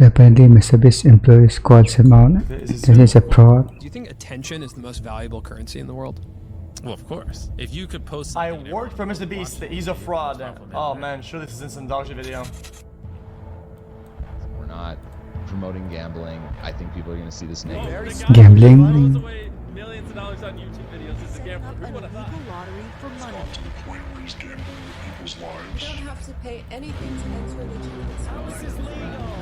Apparently, MrBeast employees calls him out. This is a fraud. Do you think attention is the most valuable currency in the world? Well, of course. If you could post... I worked for MrBeast. He's a fraud. Oh man, sure this is in some dog shit video. We're not promoting gambling. I think people are going to see this negative. Gambling? Millions of dollars on YouTube videos. This is a gamble. Who would have thought? Lottery for money. To the point where he's gambling with people's lives. You don't have to pay anything to enter legitimate How is this legal?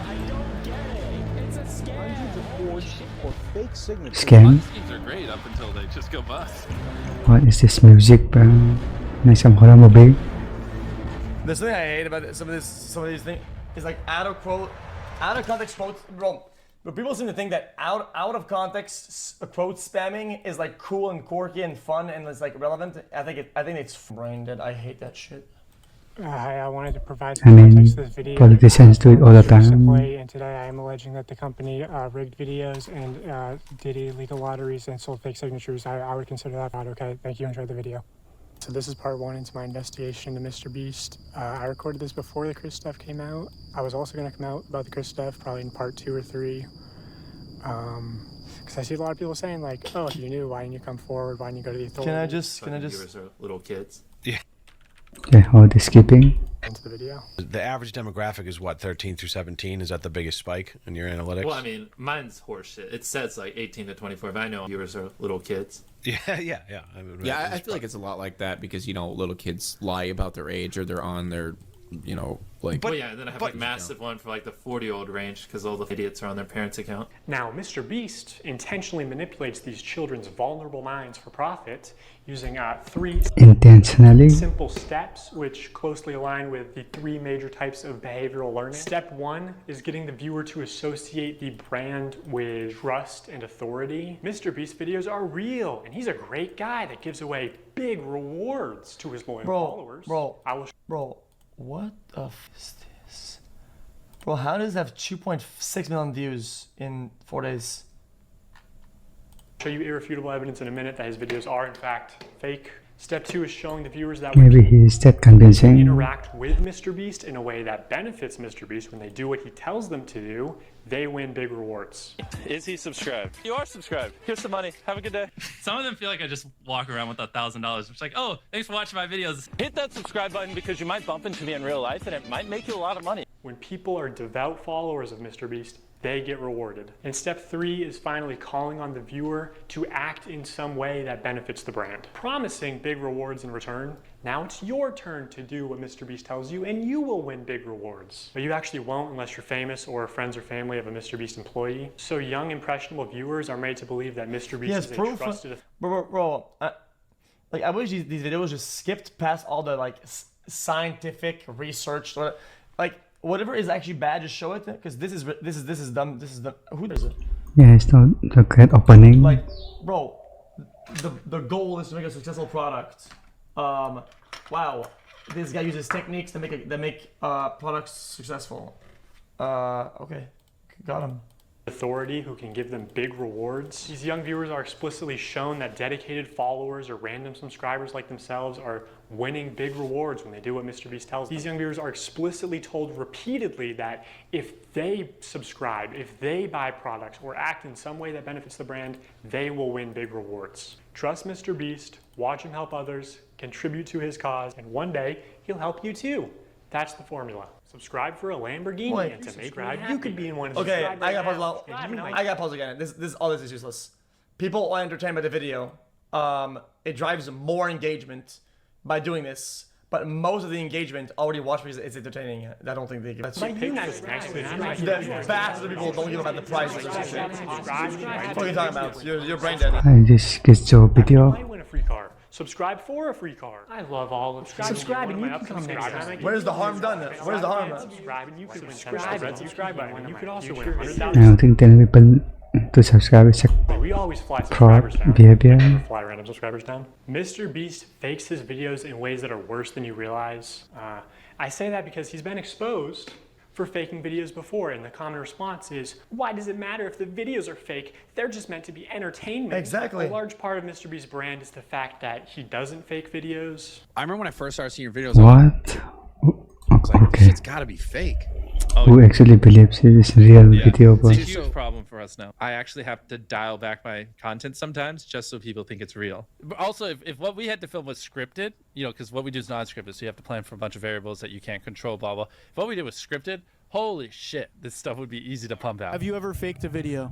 I don't get it. It's a scam. Hundreds of forged or fake signatures. Scam? Schemes are great up until they just go bust. What is this music, bro? Nice horror movie. The thing I hate about some of these things is like out of context quotes, bro. But people seem to think that out of context quote spamming is like cool and quirky and fun and it's like relevant. I think it's brain dead. I hate that shit. Hi, I wanted to provide some context to this video. Politicians do it all the time. And today I am alleging that the company rigged videos and did illegal lotteries and sold fake signatures. I would consider that bad. Okay, thank you. Enjoy the video. So this is part one into my investigation into MrBeast. I recorded this before the Chris stuff came out. I was also going to come out about the Chris stuff probably in part 2 or 3. Because I see a lot of people saying like, oh, if you knew, why didn't you come forward? Why didn't you go to the authorities? Can I just... Little kids. Yeah, all the skipping. Into the video. The average demographic is what, 13 through 17? Is that the biggest spike in your analytics? Well, I mean, mine's horseshit. It says like 18 to 24, but I know viewers are little kids. Yeah. I feel like it's a lot like that because, you know, little kids lie about their age or they're on their, you know, like... But yeah, and then I have like massive one for like the 40-year-old range because all the idiots are on their parents' account. Now, MrBeast intentionally manipulates these children's vulnerable minds for profit using 3 intentionally simple steps which closely align with the 3 major types of behavioral learning. Step 1 is getting the viewer to associate the brand with trust and authority. MrBeast videos are real and he's a great guy that gives away big rewards to his loyal followers. Bro, what the f is this? Bro, how does it have 2.6 million views in 4 days? I'll show you irrefutable evidence in a minute that his videos are in fact fake. Step 2 is showing the viewers that maybe he's that convincing. Interact with MrBeast in a way that benefits MrBeast. When they do what he tells them to do, they win big rewards. Is he subscribed? You are subscribed. Here's some money. Have a good day. Some of them feel like I just walk around with $1,000. It's like, oh, thanks for watching my videos. Hit that subscribe button because you might bump into me in real life and it might make you a lot of money. When people are devout followers of MrBeast, they get rewarded. And step 3 is finally calling on the viewer to act in some way that benefits the brand, promising big rewards in return. Now it's your turn to do what MrBeast tells you and you will win big rewards. But you actually won't unless you're famous or friends or family of a MrBeast employee. So young, impressionable viewers are made to believe that MrBeast is a trusted... Bro, I wish these videos just skipped past all the like scientific research, like whatever is actually bad, just show it because this is dumb. This is dumb. Who does it? Yeah, it's not a great opening. Like, bro, the goal is to make a successful product. Wow, this guy uses techniques to make products successful. Okay, got him. Authority who can give them big rewards. These young viewers are explicitly shown that dedicated followers or random subscribers like themselves are winning big rewards when they do what MrBeast tells them. These young viewers are explicitly told repeatedly that if they subscribe, if they buy products or act in some way that benefits the brand, they will win big rewards. Trust MrBeast, watch him help others, contribute to his cause, and one day he'll help you too. That's the formula. Subscribe for a Lamborghini and to make me happy. You could be in one of these. Okay, I got pause again. All this is useless. People are entertained by the video. It drives more engagement by doing this. But most of the engagement already watch because it's entertaining. I don't think they give. The vast of the people don't give about the prices or something. What are you talking about? You're brain dead. I just get your video. I win a free car. Subscribe for a free car. I love all of subscribe and you can come next time. Where's the harm done? Where's the harm? Subscribe and you can win. Subscribe button. You could also win I don't think telling people to subscribe is we always fly subscribers down. Behavior. Fly random subscribers down. MrBeast fakes his videos in ways that are worse than you realize. I say that because he's been exposed for faking videos before, and the common response is, why does it matter if the videos are fake? They're just meant to be entertainment. Exactly. A large part of MrBeast's brand is the fact that he doesn't fake videos. I remember when I first started seeing your videos. What? I was like, this shit's gotta be fake. who actually believes it is real video. It's a But huge problem for us now. I actually have to dial back my content sometimes just so people think it's real. But also, if what we had to film was scripted, you know, because what we do is non-scripted, so you have to plan for a bunch of variables that you can't control, blah, blah. If what we did was scripted, holy shit, this stuff would be easy to pump out. Have you ever faked a video?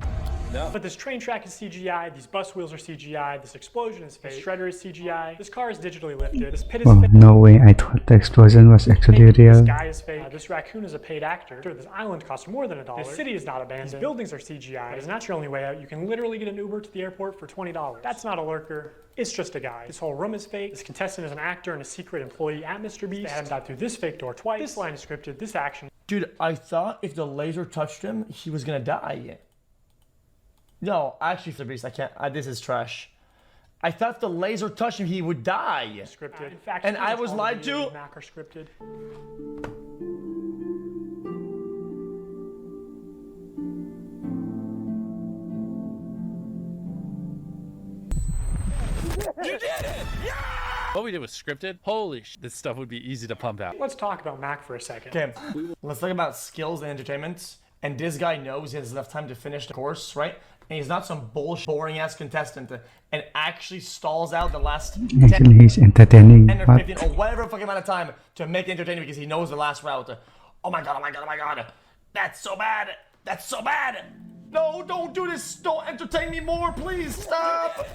No. But this train track is CGI, these bus wheels are CGI, this explosion is fake, this shredder is CGI, this car is digitally lifted, this pit is oh, fake. no way! I thought the explosion was actually This real. guy is fake. This raccoon is a paid actor. This island costs more than $1. This city is not abandoned. These buildings are CGI. But it's not your only way out. You can literally get an Uber to the airport for $20. That's not a lurker. It's just a guy. This whole room is fake. This contestant is an actor and a secret employee at MrBeast. They had him got through this fake door twice. This line is scripted. This action. Dude, I thought if the laser touched him, he was gonna die. No, actually, MrBeast, I can't. This is trash. I thought if the laser touched him, he would die. Scripted. In fact, And I was lied to? Mac are scripted. You did it! Yeah! What we did was scripted. Holy shit, this stuff would be easy to pump out. Let's talk about Mac for a second. Okay, let's talk about skills and entertainment. And this guy knows he has enough time to finish the course, right? And he's not some bullshit, boring-ass contestant and actually stalls out the last Actually, he's entertaining. 10 or But 15 or whatever fucking amount of time to make it entertaining because he knows the last route. Oh my god, oh my god, oh my god. That's so bad. That's so bad. No, don't do this. Don't entertain me more, please. Stop.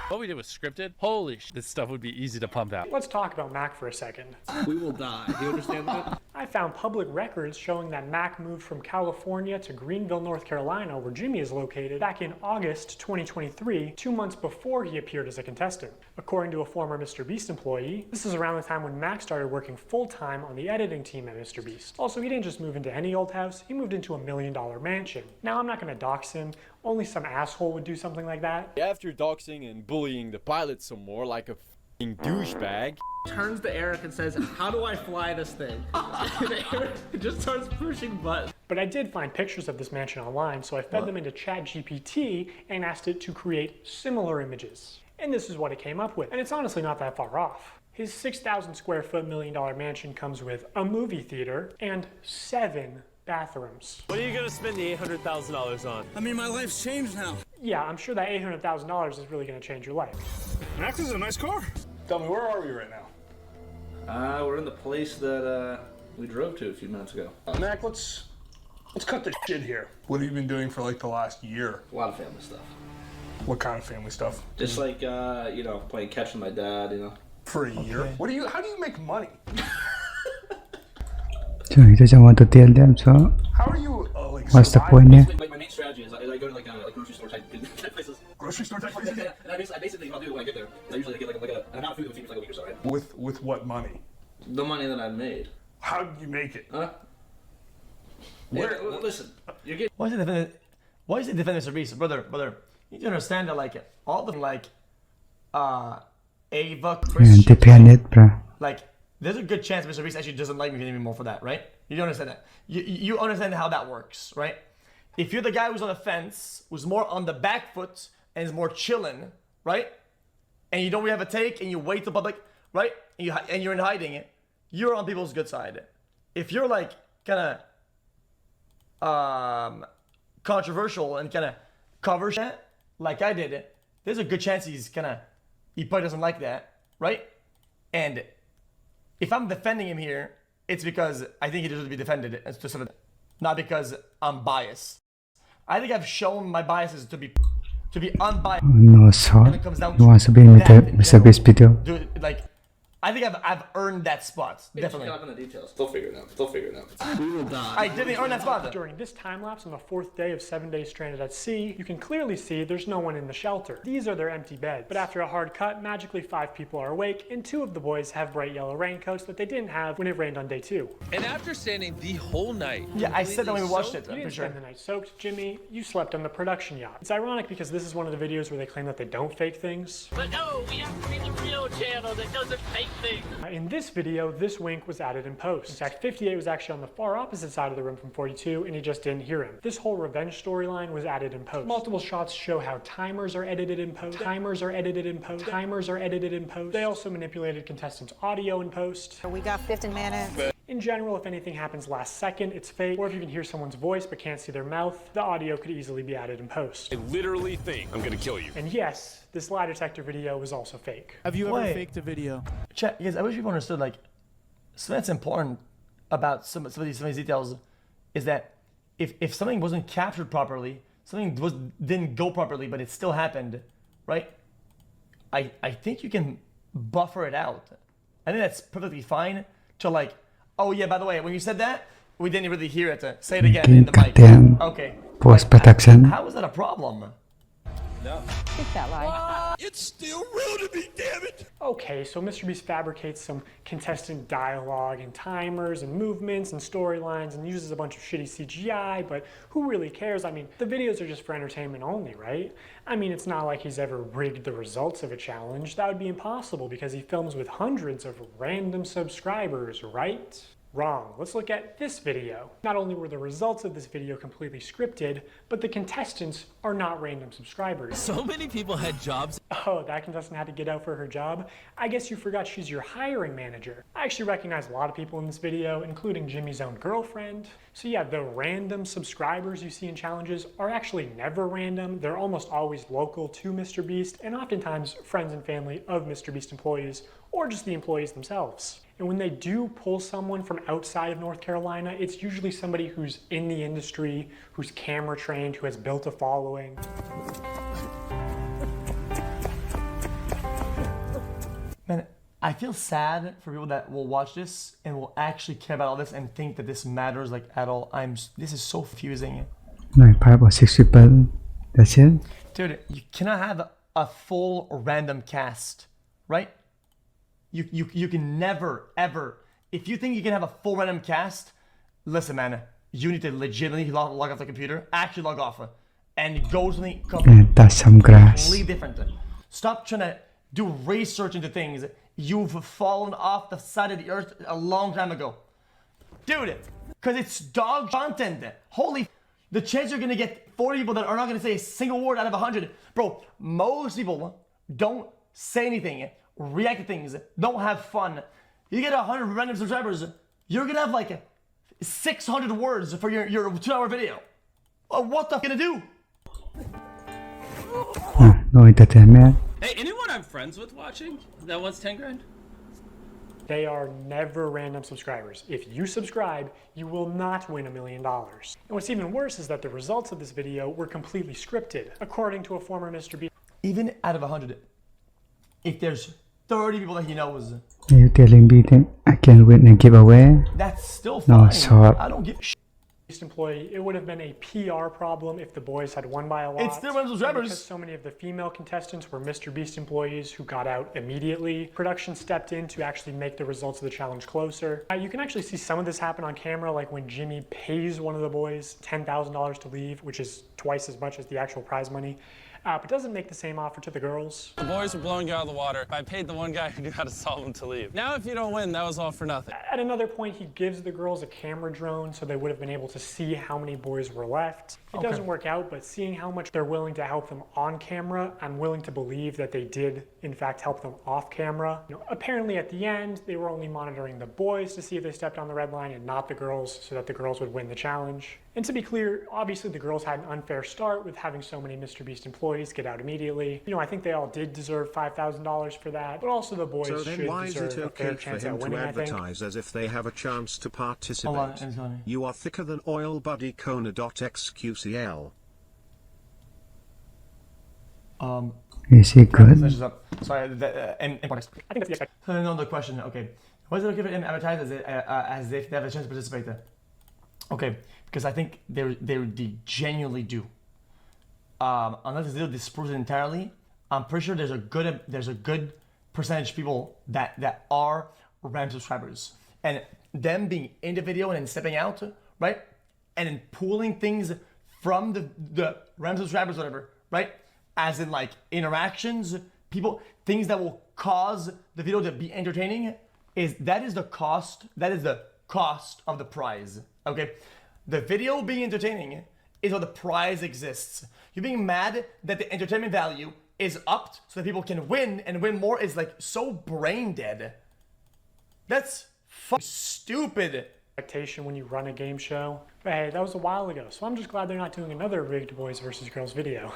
What we did was scripted. Holy shit, this stuff would be easy to pump out. Let's talk about Mac for a second. We will die. Do you understand that? I found public records showing that Mac moved from California to Greenville, North Carolina, where Jimmy is located, back in August 2023, 2 months before he appeared as a contestant. According to a former MrBeast employee, this is around the time when Mac started working full-time on the editing team at MrBeast. Also, he didn't just move into any old house, he moved into a $1 million mansion. Now, I'm not going to dox him. Only some asshole would do something like that. After doxing and bullying the pilot some more like a f***ing douchebag, Turns to Eric and says, how do I fly this thing? And Eric just starts pushing buttons. But I did find pictures of this mansion online, so I fed them into ChatGPT and asked it to create similar images. And this is what it came up with. And it's honestly not that far off. His 6,000 square foot $1 million mansion comes with a movie theater and 7 bathrooms. what are you gonna spend the $800,000 on? I mean, my life's changed now. Yeah, I'm sure that $800,000 is really going to change your life. Max is a nice car. Tell me, where are we right now? We're in the place that we drove to a few minutes ago. Mac, let's cut the shit here. What have you been doing for like the last year? A lot of family stuff. What kind of family stuff? Just like you know, playing catch with my dad, you know. For a year? How do you make money? so he doesn't want to tell them. So How are you like what's the surviving? point here? Like my main strategy is I go to like grocery store type places. Grocery store type places? And I basically I'll do when I get there. I usually get like an amount of food that feeds like a week or so, right? With what money? The money that I've made. How did you make it? Huh? Where? Listen, you're getting. Why is it defending MrBeast? Brother, you need to understand that like all the like Ava, Chris, Dependent, bro. like there's a good chance MrBeast actually doesn't like me anymore for that, right? You don't understand that. You understand how that works, right? If you're the guy who's on the fence, who's more on the back foot and is more chilling, right? And you don't really have a take and you wait till public, right? And you're in hiding, you're on people's good side. If you're like kind of controversial and kind of cover shit like I did, there's a good chance he probably doesn't like that, right? And if I'm defending him here, it's because I think he deserves to be defended, not because I'm biased. I think I've shown my biases to be unbiased. No, so when it comes down he wants to be in the that MrBeast video. Dude, like, I think I've earned that spot, definitely. Not in the details. They'll figure it out. We will die. I didn't earn that spot. During this time lapse on the 4th day of 7 days stranded at sea, you can clearly see there's no one in the shelter. These are their empty beds. But after a hard cut, magically 5 people are awake, and 2 of the boys have bright yellow raincoats that they didn't have when it rained on day 2. And after standing the whole night, Yeah, I said that when we watched it, You I'm didn't pretty sure. spend the night soaked, Jimmy. You slept on the production yacht. It's ironic because this is one of the videos where they claim that they don't fake things. but no, we have to be the real channel that doesn't fake things. In this video, this wink was added in post. In fact, 58 was actually on the far opposite side of the room from 42, and he just didn't hear him. This whole revenge storyline was added in post. Multiple shots show how timers are edited in post. Timers are edited in post. Timers are edited in post. They also manipulated contestants' audio in post. We got 15 minutes. In general, if anything happens last second, it's fake, or if you can hear someone's voice but can't see their mouth, the audio could easily be added in post. I literally think I'm gonna kill you. And yes, this lie detector video was also fake. Have you ever faked a video? Chat, because I wish people understood, like, something that's important about some of these details is that if something wasn't captured properly, didn't go properly, but it still happened, right? I think you can buffer it out. I think that's perfectly fine to, like, oh yeah, by the way, when you said that, we didn't really hear it. Say it again in the mic. Okay. Post-production. How is that a problem? No. Take that lie. It's still real to me, damn it! Okay, so MrBeast fabricates some contestant dialogue and timers and movements and storylines and uses a bunch of shitty CGI, but who really cares? I mean, the videos are just for entertainment only, right? I mean, it's not like he's ever rigged the results of a challenge. That would be impossible because he films with hundreds of random subscribers, right? Wrong. Let's look at this video. Not only were the results of this video completely scripted, but the contestants are not random subscribers. So many people had jobs. Oh, that contestant had to get out for her job? I guess you forgot she's your hiring manager. I actually recognize a lot of people in this video, including Jimmy's own girlfriend. So yeah, the random subscribers you see in challenges are actually never random. They're almost always local to MrBeast and oftentimes friends and family of MrBeast employees or just the employees themselves. And when they do pull someone from outside of North Carolina, it's usually somebody who's in the industry, who's camera trained, who has built a following. Man, I feel sad for people that will watch this and will actually care about all this and think that this matters like at all. This is so confusing. No, probably about 6 people. That's it. Dude, you cannot have a full random cast, right? You can never, ever, if you think you can have a full random cast, listen, man, you need to legitimately log off the computer, actually log off, and go to something And that's some grass. completely different. Stop trying to do research into things. You've fallen off the side of the earth a long time ago. Dude, because it's dog content. Holy, the chance you're going to get 40 people that are not going to say a single word out of 100. Bro, most people don't say anything, react to things, don't have fun. You get 100 random subscribers, you're going to have like 600 words for your 2-hour video. What the f*** gonna do? No entertainment. Hey, anyone I'm friends with watching that wants 10 grand? They are never random subscribers. If you subscribe, you will not win $1 million. And what's even worse is that the results of this video were completely scripted, according to a former MrBeast. Even out of 100, if there's 30 people that he knows, You telling me that I can win a giveaway? that's still fine. No, sorry. I don't give a shit. Employee, it would have been a PR problem if the boys had won by a lot. It's still random subscribers. Because so many of the female contestants were MrBeast employees who got out immediately. Production stepped in to actually make the results of the challenge closer. You can actually see some of this happen on camera, like when Jimmy pays one of the boys $10,000 to leave, which is twice as much as the actual prize money. But doesn't make the same offer to the girls. The boys were blowing you out of the water. I paid the one guy who knew how to solve them to leave. Now if you don't win, that was all for nothing. At another point, he gives the girls a camera drone so they would have been able to see how many boys were left. It doesn't work out, but seeing how much they're willing to help them on camera, I'm willing to believe that they did, in fact, help them off camera. Apparently at the end, they were only monitoring the boys to see if they stepped on the red line and not the girls, so that the girls would win the challenge. And to be clear, obviously the girls had an unfair start with having so many MrBeast employees get out immediately. I think they all did deserve $5,000 for that, but also the boys So then should why is it deserve a fair okay for chance him at to winning, I think. advertise as if they have a chance to participate? Hold on, it's going. You are thicker than oil, buddy. Kona.xqcl. Is it good? Sorry, and I think that's the expectation. another question. Okay, why is it okay for them to advertise as if they have a chance to participate there? Okay, because I think they genuinely do. Unless this video disproves it entirely, I'm pretty sure there's a good percentage of people that are random subscribers, and them being in the video and then stepping out, right, and then pulling things from the random subscribers, whatever, right, as in like interactions, people, things that will cause the video to be entertaining. That is the cost of the prize. Okay, the video being entertaining is why the prize exists. You're being mad that the entertainment value is upped so that people can win and win more is like so brain dead. That's Stupid. Expectation when you run a game show. But hey, that was a while ago, so I'm just glad they're not doing another rigged boys versus girls video.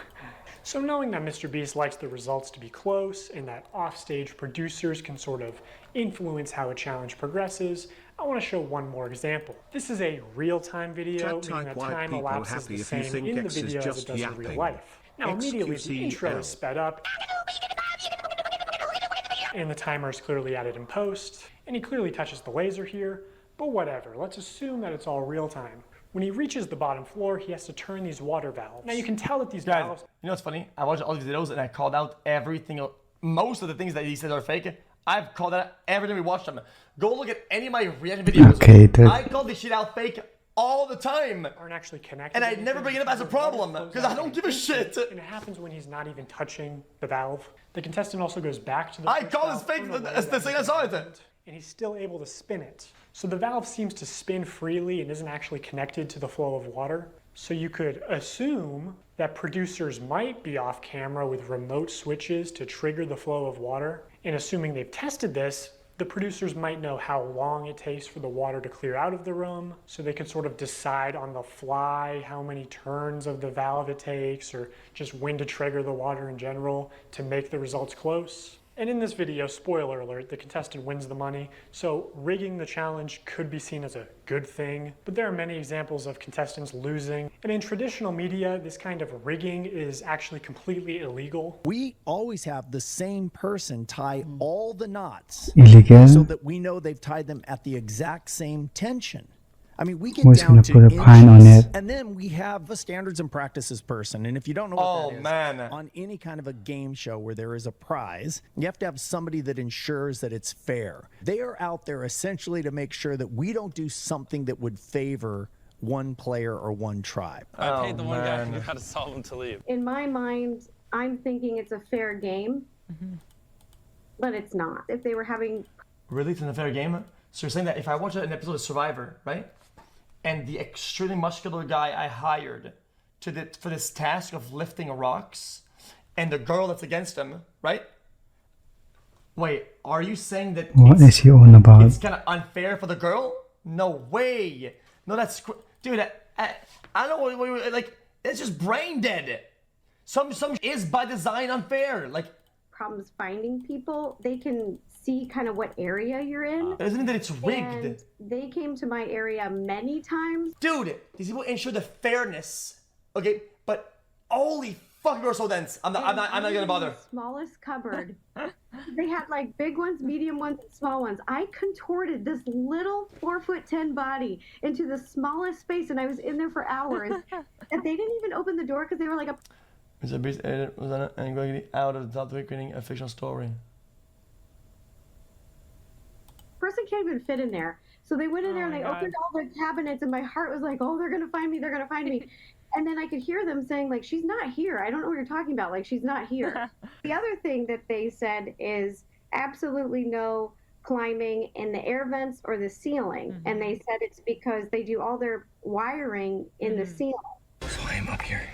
So knowing that MrBeast likes the results to be close and that offstage producers can sort of influence how a challenge progresses, I want to show one more example. This is a real-time video, meaning that time elapses the same in the video as it does in real life. Now immediately the intro is sped up, and the timer is clearly added in post, and he clearly touches the laser here, but whatever, let's assume that it's all real time. When he reaches the bottom floor, he has to turn these water valves. Now you can tell that these valves... You know what's funny? I watched all these videos and I called out most of the things that he said are fake. I've called that out every time we watched them. Go look at any of my reaction videos. Okay, I call this shit out fake all the time. Aren't actually connected. And I never bring it up as a problem because I don't give a shit. And it happens when he's not even touching the valve. The contestant also goes back to the I call this fake the thing I saw it. And he's still able to spin it. So the valve seems to spin freely and isn't actually connected to the flow of water. So you could assume that producers might be off camera with remote switches to trigger the flow of water. And assuming they've tested this, the producers might know how long it takes for the water to clear out of the room, so they could sort of decide on the fly how many turns of the valve it takes, or just when to trigger the water in general to make the results close. And in this video, spoiler alert, the contestant wins the money, so rigging the challenge could be seen as a good thing, but there are many examples of contestants losing. And in traditional media, this kind of rigging is actually completely illegal. We always have the same person tie all the knots Illegal. so that we know they've tied them at the exact same tension. I mean, we get Who's down gonna to put a pine on inches, it? and then we have a standards and practices person. And if you don't know what that is, man. on any kind of a game show where there is a prize, you have to have somebody that ensures that it's fair. They are out there essentially to make sure that we don't do something that would favor one player or one tribe. I paid the one guy who knew how to solve them to leave. In my mind, I'm thinking it's a fair game, but it's not. If they were having... Really? It's a fair game? So you're saying that if I watch an episode of Survivor, right? And the extremely muscular guy I hired for this task of lifting rocks, and the girl that's against him, right? Wait, are you saying that What is he on about? it's kind of unfair for the girl? No way. No, that's... Dude, I don't know, like, it's just brain dead. Some is by design unfair. Like, problems finding people, they can see kind of what area you're in. Doesn't mean that it's rigged. And they came to my area many times. Dude, these people ensure the fairness. Okay, but holy fuck, you're so dense. I'm not gonna bother. The smallest cupboard. They had like big ones, medium ones, and small ones. I contorted this little 4'10" body into the smallest space, and I was in there for hours. And they didn't even open the door because they were like a... MrBeast edited was on it and going out of the top of creating a fictional story. Person can't even fit in there. So they went in there and they opened all the cabinets, and my heart was like, oh, they're gonna find me, they're gonna find me. And then I could hear them saying, like, she's not here. I don't know what you're talking about. Like, she's not here. The other thing that they said is absolutely no climbing in the air vents or the ceiling. And they said it's because they do all their wiring in the ceiling. So I am up here.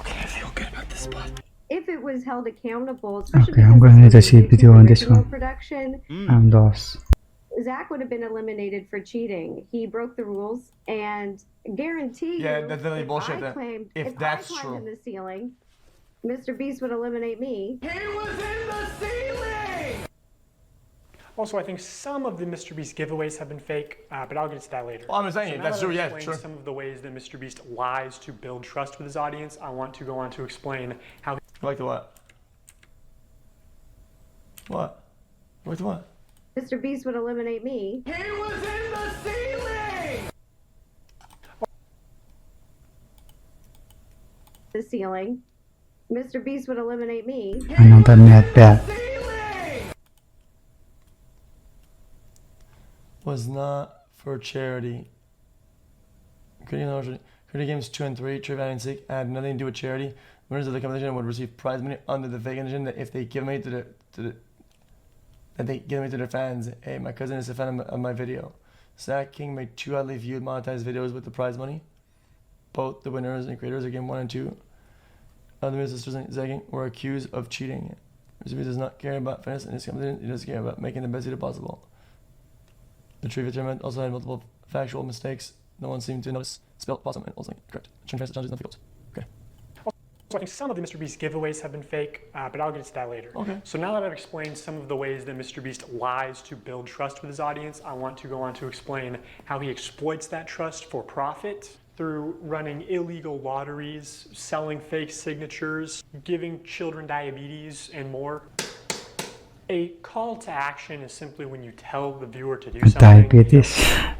Okay, I feel good about this spot. If it was held accountable, especially Okay, I'm gonna need to see video on this one. production, And DOS. Zach would have been eliminated for cheating. He broke the rules, and guarantee Yeah, you, that's literally bullshit. If that's I climbed true. in the ceiling, MrBeast would eliminate me. He was in the ceiling! Also, I think some of the MrBeast giveaways have been fake, but I'll get to that later. Well, I'm saying now that's that true, I've yeah, explained sure. some of the ways that MrBeast lies to build trust with his audience, I want to go on to explain how... Like the what? What? Like the what? MrBeast would eliminate me. He was in the ceiling! The ceiling. MrBeast would eliminate me. I know that mad bad. Was not for charity. Creating games 2 and 3, Trivia and Seek had nothing to do with charity. Winners of the competition would receive prize money under the fake condition that if they give money to their fans. Hey, my cousin is a fan of my video. Zach King made 2 highly viewed monetized videos with the prize money. Both the winners and creators of game 1 and 2 of the sisters and Zach King were accused of cheating. MrBeast does not care about fairness in his competition. He does care about making the best video possible. The trivia tournament also had multiple factual mistakes. No one seemed to notice. Spelled awesome and also correct. Translate challenges not difficult. Okay. So I think some of the MrBeast giveaways have been fake, but I'll get to that later. Okay. So now that I've explained some of the ways that MrBeast lies to build trust with his audience, I want to go on to explain how he exploits that trust for profit through running illegal lotteries, selling fake signatures, giving children diabetes, and more. A call to action is simply when you tell the viewer to do something. Diabetes.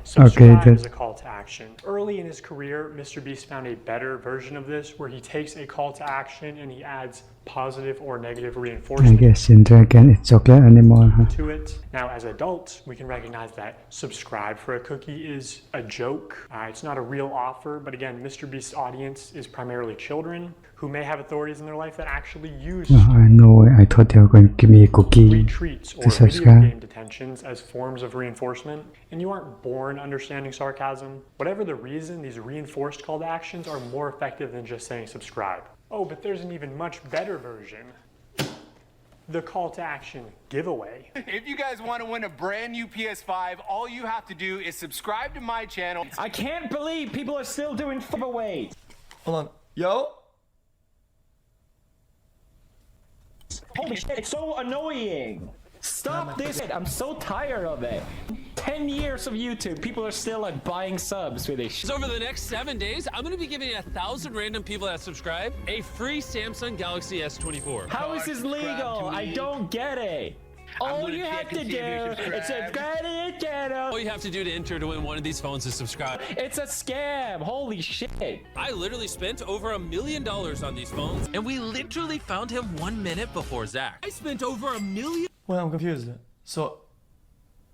Subscribe Okay, is a call to action. Early in his career, MrBeast found a better version of this where he takes a call to action and he adds positive or negative I reinforcement guess in Dragon it's chocolate anymore, huh? to it. Now, as adults, we can recognize that subscribe for a cookie is a joke. It's not a real offer, but again, MrBeast's audience is primarily children who may have authorities in their life that actually use Oh, I know. I thought they were going to give me a cookie treats to or video subscribe. game detentions as forms of reinforcement, and you aren't born understanding sarcasm. Whatever the reason, these reinforced call to actions are more effective than just saying subscribe. Oh, but there's an even much better version. The call to action giveaway. If you guys want to win a brand new PS5, all you have to do is subscribe to my channel. I can't believe people are still doing giveaways. Hold on. Yo? Holy shit, it's so annoying. Stop this. I'm so tired of it. 10 years of YouTube, people are still like buying subs with this shit. So over the next 7 days, I'm gonna be giving 1,000 random people that subscribe a free Samsung Galaxy S24. How is this legal? I don't get it. All you have to do is subscribe to your channel. All you have to do to enter to win one of these phones is subscribe. It's a scam. Holy shit. I literally spent over $1 million on these phones, and we literally found him 1 minute before Zach. I spent over $1 million. Well, I'm confused. So,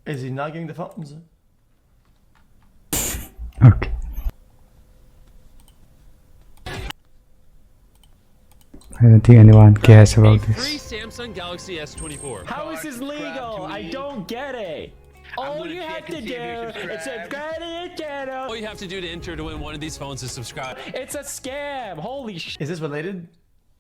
is he not getting the phones? Okay. I don't think anyone cares about Free this. Samsung Galaxy S24. How is this legal? I don't get it. All you have to do is subscribe to your channel. All you have to do to enter to win one of these phones is subscribe. It's a scam. Holy shit. Is this related?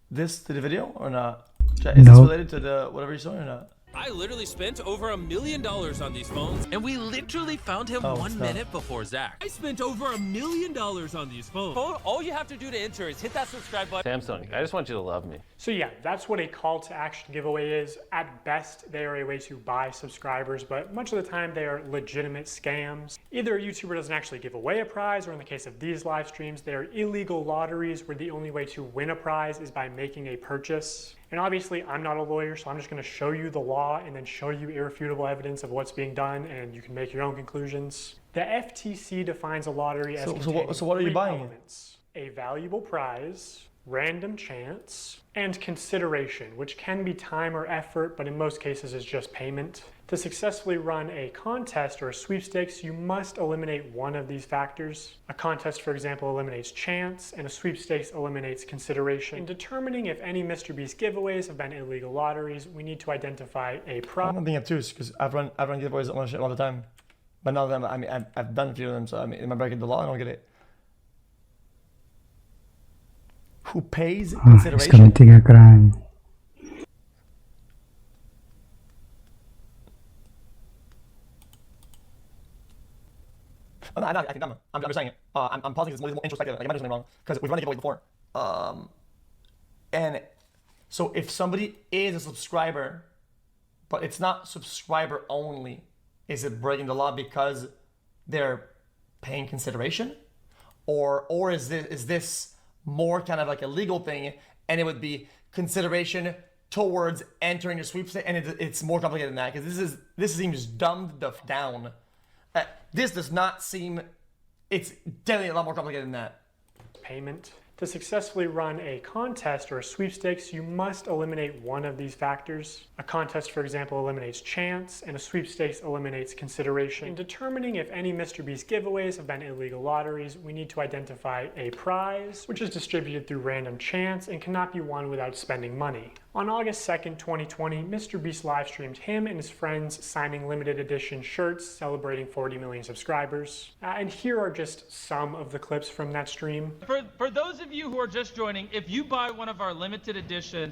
This to the video or not? Is No. this related to the whatever you saw or not? I literally spent over $1 million on these phones, and we literally found him Oh, 1 stop. minute before Zach. I spent over $1 million on these phones. All you have to do to enter is hit that subscribe button. Samsung, I just want you to love me. So yeah, that's what a call to action giveaway is. At best, they are a way to buy subscribers, but much of the time they are legitimate scams. Either a YouTuber doesn't actually give away a prize, or in the case of these live streams, they are illegal lotteries where the only way to win a prize is by making a purchase. And obviously, I'm not a lawyer, so I'm just going to show you the law and then show you irrefutable evidence of what's being done, and you can make your own conclusions. The FTC defines a lottery as So what are you three buying? elements: a valuable prize, random chance, and consideration, which can be time or effort, but in most cases is just payment. To successfully run a contest or a sweepstakes, you must eliminate one of these factors. A contest, for example, eliminates chance, and a sweepstakes eliminates consideration. In determining if any MrBeast giveaways have been illegal lotteries, we need to identify a I'm not thinking of two because I've run giveaways on shit all the time. But none of them, I mean, I've done a few of them, so I mean, am I breaking the law? I don't get it. Who pays He's consideration? committing a crime. Oh, no, I think I'm just saying it. I'm pausing this more introspective. Like, I might do something wrong because we've run a giveaway before. And so if somebody is a subscriber, but it's not subscriber only, is it breaking the law because they're paying consideration, or is this more kind of like a legal thing, and it would be consideration towards entering a sweepstakes, and it's more complicated than that because this seems dumbed down. This does not seem, it's definitely a lot more complicated than that. Payment. To successfully run a contest or a sweepstakes, you must eliminate one of these factors. A contest, for example, eliminates chance, and a sweepstakes eliminates consideration. In determining if any MrBeast giveaways have been illegal lotteries, we need to identify a prize, which is distributed through random chance and cannot be won without spending money. On August 2nd, 2020, MrBeast live streamed him and his friends signing limited edition shirts celebrating 40 million subscribers. And here are just some of the clips from that stream. For those of you who are just joining, if you buy one of our limited edition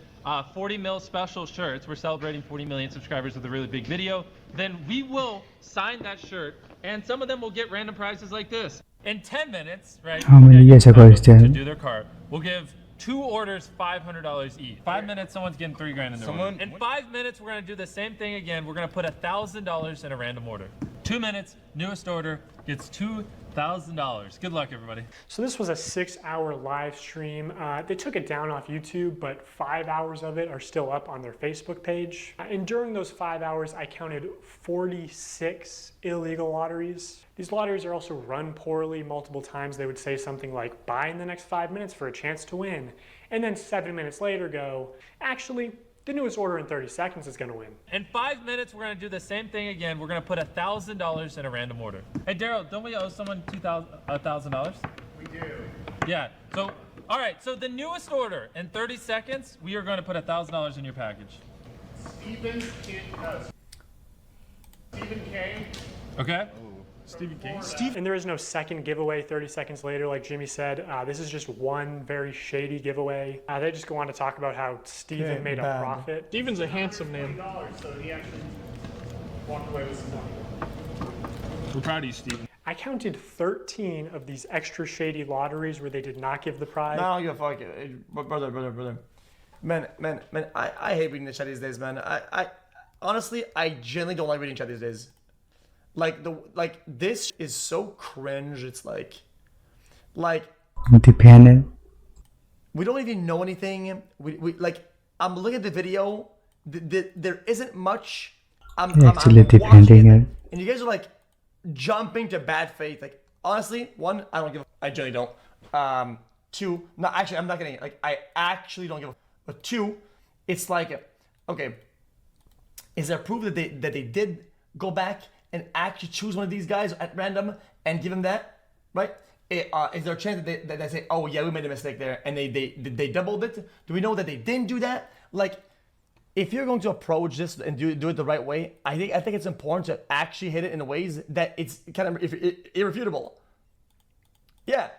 40 mil special shirts, we're celebrating 40 million subscribers with a really big video, then we will sign that shirt, and some of them will get random prizes like this. In 10 minutes, right? How many years ago is to that? do their cart, we'll give 2 orders $500 each. 5 minutes, someone's getting $3 grand in their order. In 5 minutes, we're gonna do the same thing again. We're gonna put $1,000 in a random order. 2 minutes, newest order gets $2,000. Good luck, everybody. So this was a 6-hour live stream. They took it down off YouTube, but 5 hours of it are still up on their Facebook page. And during those 5 hours, I counted 46 illegal lotteries. These lotteries are also run poorly. Multiple times they would say something like, buy in the next 5 minutes for a chance to win. And then 7 minutes later go, actually, the newest order in 30 seconds is gonna win. In 5 minutes, we're gonna do the same thing again. We're gonna put $1,000 in a random order. Hey, Daryl, don't we owe someone $1,000? We do. Yeah, so, all right, so the newest order, in 30 seconds, we are gonna put $1,000 in your package. Stephen K. Okay. Stephen King. And there is no second giveaway 30 seconds later, like Jimmy said. This is just one very shady giveaway. They just go on to talk about how Steven made a profit. Steven's a handsome name. So he actually walked away with some money. We're proud of you, Steven. I counted 13 of these extra shady lotteries where they did not give the prize. No, you fuck it. Brother. Man, I hate reading the chat these days, man. I honestly, I genuinely don't like reading chat these days. Like this is so cringe. It's like Independent. we don't even know anything. We like I'm looking at the video. There isn't much. I'm Actually, watching depending it, on. and you guys are like jumping to bad faith. Like honestly, one, I don't give. I genuinely don't. Two, no, actually, I'm not getting it. Like I actually don't give a. But two, it's like, okay, is there proof that they did go back and actually choose one of these guys at random and give them that, right? Is there a chance that they say, oh yeah, we made a mistake there, and they doubled it? Do we know that they didn't do that? Like, if you're going to approach this and do it the right way, I think it's important to actually hit it in ways that it's kind of irrefutable. Yeah,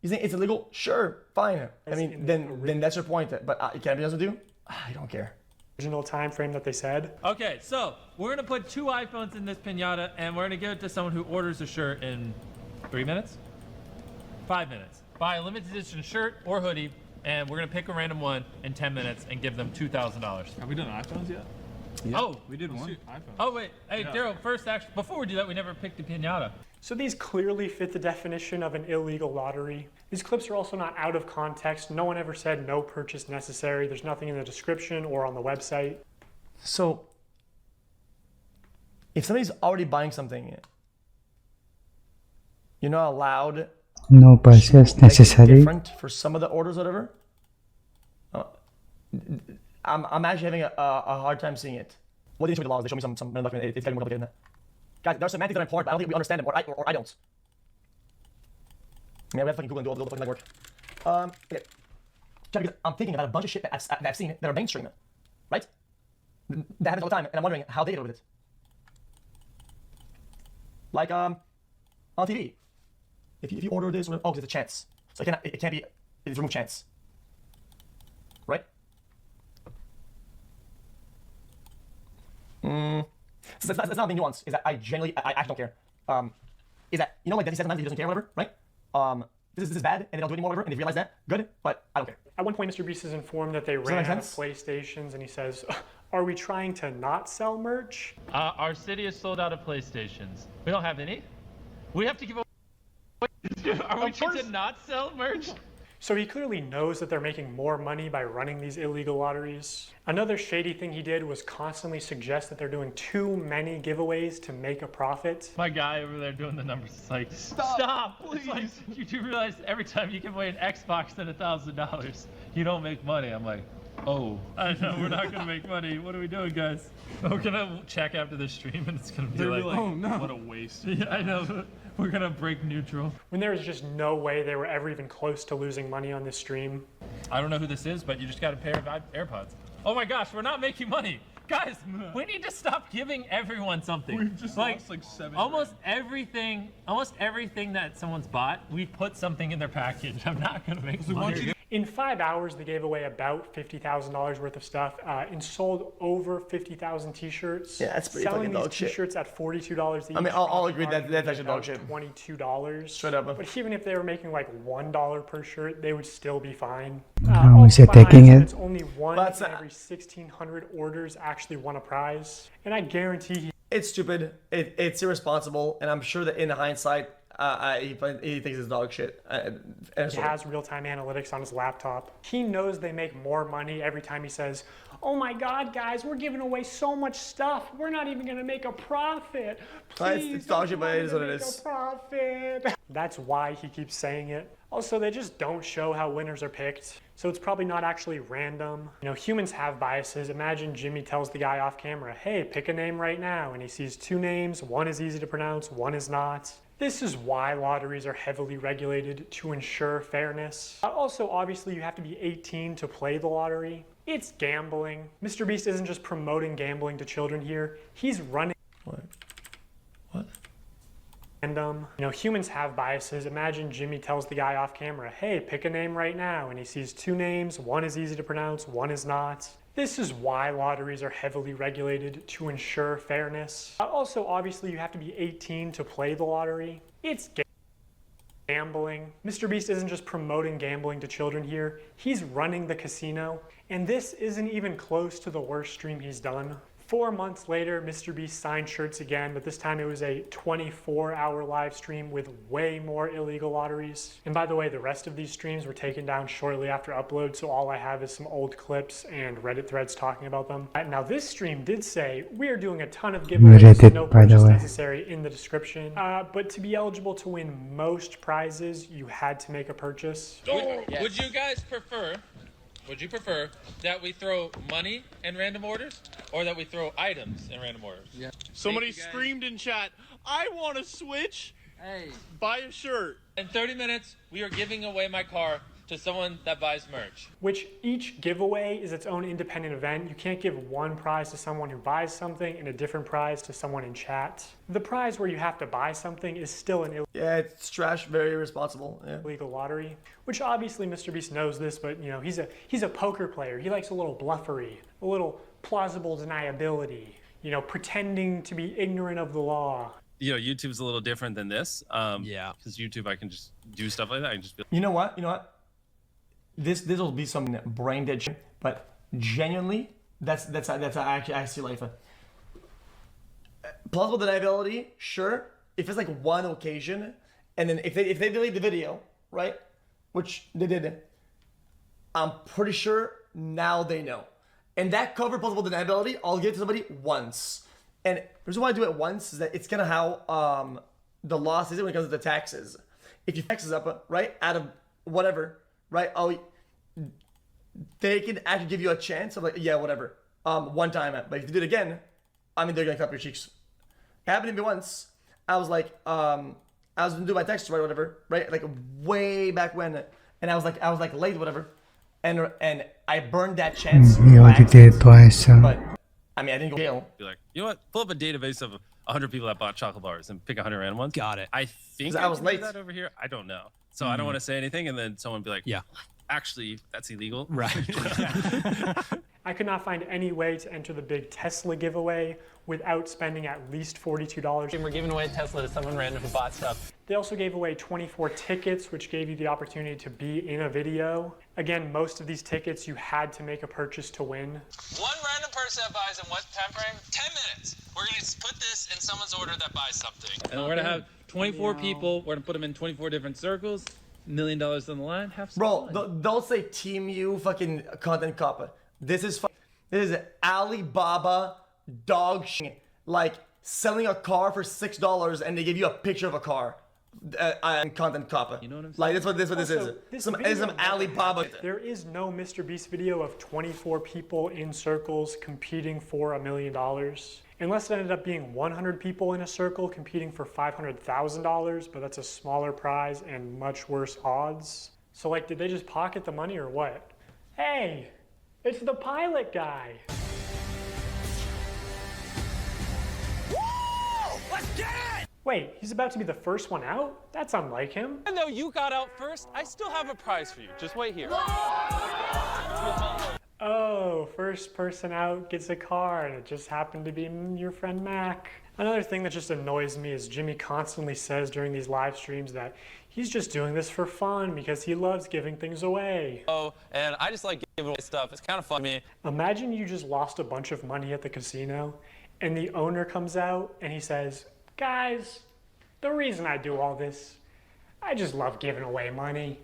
you think it's illegal? Sure, fine. I mean, then that's your point. But can I be honest with you? I don't care. Original time frame that they said. Okay, so we're gonna put 2 iPhones in this pinata, and we're gonna give it to someone who orders a shirt in 3 minutes, 5 minutes. Buy a limited edition shirt or hoodie, and we're gonna pick a random one in 10 minutes and give them $2,000. Have we done iPhones yet? Yeah. Oh, we did one. Oh wait, hey Daryl. First, actually, before we do that, we never picked a pinata. So these clearly fit the definition of an illegal lottery. These clips are also not out of context. No one ever said no purchase necessary. There's nothing in the description or on the website. So, if somebody's already buying something, you're not allowed. No purchase necessary. Different for some of the orders, whatever. I'm actually having a hard time seeing it. What do you show me the laws? They show me some document. It's getting more complicated than that. Guys, there are semantics that are important, but I don't think we understand them, or I don't. Yeah, we have to fucking Google and do all the fucking legwork. Okay. Because I'm thinking about a bunch of shit that I've seen that are mainstream, right? That happens all the time, and I'm wondering how they deal with it. Like on TV, if you order this, oh, it's a chance, so it can't be. It's remove chance, right? So that's not the nuance. Is that I actually don't care. Is that, you know, like Daddy says sometimes he doesn't care, whatever, right? This is bad, and they don't do it anymore, whatever, and they realize that, good, but I don't care. At one point, MrBeast is informed that they ran out of PlayStations, and he says, are we trying to not sell merch? Our city is sold out of PlayStations. We don't have any. We have to give away. Are we trying to not sell merch? So he clearly knows that they're making more money by running these illegal lotteries. Another shady thing he did was constantly suggest that they're doing too many giveaways to make a profit. My guy over there doing the numbers is like, stop, please. It's like, you do realize every time you give away an Xbox and $1,000, you don't make money. I'm like, oh, I know we're not gonna make money. What are we doing, guys? We're gonna check after the stream and it's gonna be like, oh no, what a waste. Yeah, I know. We're gonna break neutral. When there was just no way they were ever even close to losing money on this stream. I don't know who this is, but you just got a pair of AirPods. Oh my gosh, we're not making money. Guys, we need to stop giving everyone something. We've just lost like 7 almost everything that someone's bought, we've put something in their package. I'm not gonna make money. In 5 hours, they gave away about $50,000 worth of stuff and sold over 50,000 t-shirts. Yeah, that's pretty Selling fucking these dog shit. t-shirts at $42 each. I mean, I'll agree that that's actually dog shit. $22. Straight up. But even if they were making like $1 per shirt, they would still be fine. How is he Also, taking behind it? It's only one in every 1,600 orders actually won a prize. And I guarantee It's stupid. It's irresponsible, and I'm sure that in hindsight, he thinks it's dog shit. he has real-time analytics on his laptop. He knows they make more money every time he says, "Oh my God, guys, we're giving away so much stuff. We're not even gonna make a profit. Please, it's dog shit, but it is what it make is. a profit." That's why he keeps saying it. Also, they just don't show how winners are picked, so it's probably not actually random. You know, humans have biases. Imagine Jimmy tells the guy off camera, "Hey, pick a name right now," and he sees 2 names. One is easy to pronounce, one is not. This is why lotteries are heavily regulated, to ensure fairness. Also, obviously, you have to be 18 to play the lottery. It's gambling. MrBeast isn't just promoting gambling to children here. He's running. What? You know, humans have biases. Imagine Jimmy tells the guy off camera, "Hey, pick a name right now," and he sees 2 names. One is easy to pronounce, one is not. This is why lotteries are heavily regulated, to ensure fairness. Also, obviously, you have to be 18 to play the lottery. It's gambling. MrBeast isn't just promoting gambling to children here. He's running the casino. And this isn't even close to the worst stream he's done. 4 months later, MrBeast signed shirts again, but this time it was a 24-hour live stream with way more illegal lotteries. And by the way, the rest of these streams were taken down shortly after upload, so all I have is some old clips and Reddit threads talking about them. Now this stream did say, "We are doing a ton of giveaways, Reddit, no by the purchase way. necessary," in the description. But to be eligible to win most prizes, you had to make a purchase. Would you guys prefer? Would you prefer that we throw money in random orders, or that we throw items in random orders? Yeah. Somebody screamed in chat, "I want to switch. Hey. Buy a shirt." In 30 minutes, we are giving away my car to someone that buys merch. Which each giveaway is its own independent event. You can't give one prize to someone who buys something and a different prize to someone in chat. The prize where you have to buy something is still an Yeah, it's trash, very irresponsible. Yeah. illegal lottery, which obviously MrBeast knows this, but you know, he's a poker player. He likes a little bluffery, a little plausible deniability, you know, pretending to be ignorant of the law. You know, YouTube's a little different than this. Yeah. Because YouTube, I can just do stuff like that. I can just be You know what? This will be some brain dead shit, but genuinely, that's actually I see life. Plausible deniability, sure. If it's like one occasion, and then if they delete the video, right, which they did, I'm pretty sure now they know. And that cover plausible deniability, I'll give it to somebody once. And the reason why I do it once is that it's kind of how the loss is when it comes to the taxes. If you taxes up, right, out of whatever, right, they can actually give you a chance of like, yeah, whatever, one time. But if you do it again, I mean, they're gonna clap your cheeks. It happened to me once. I was like, I was gonna do my taxes, right, whatever, right, like way back when, and I was like late, whatever, and I burned that chance. He already did twice. But I mean, I didn't go to jail. Be like, you know what? Pull up a database of 100 people that bought chocolate bars and pick 100 random ones. Got it. I think I was can do late. that over here. I don't know. So I don't want to say anything, and then someone be like, yeah, actually, that's illegal. Right. I could not find any way to enter the big Tesla giveaway without spending at least $42. And we're giving away a Tesla to someone random who bought stuff. They also gave away 24 tickets, which gave you the opportunity to be in a video. Again, most of these tickets you had to make a purchase to win. One random person that buys in what time frame? 10 minutes. We're going to put this in someone's order that buys something. And we're going to have 24 people. We're going to put them in 24 different circles. $1 million on the line. Have some Bro, fun. don't say Team You fucking content cop. This is Alibaba dog shit. Like selling a car for $6 and they give you a picture of a car. Content copper. You know what I'm saying? Like that's what this Also, is. Some Alibaba. There is no MrBeast video of 24 people in circles competing for $1 million. Unless it ended up being 100 people in a circle competing for $500,000, but that's a smaller prize and much worse odds. So like, did they just pocket the money or what? Hey, it's the pilot guy. Wait, he's about to be the first one out? That's unlike him. And though you got out first, I still have a prize for you. Just wait here. Oh, first person out gets a car, and it just happened to be your friend Mac. Another thing that just annoys me is Jimmy constantly says during these live streams that he's just doing this for fun because he loves giving things away. Oh, and I just like giving away stuff. It's kind of fun to me. Imagine you just lost a bunch of money at the casino, and the owner comes out and he says, guys, the reason I do all this, I just love giving away money.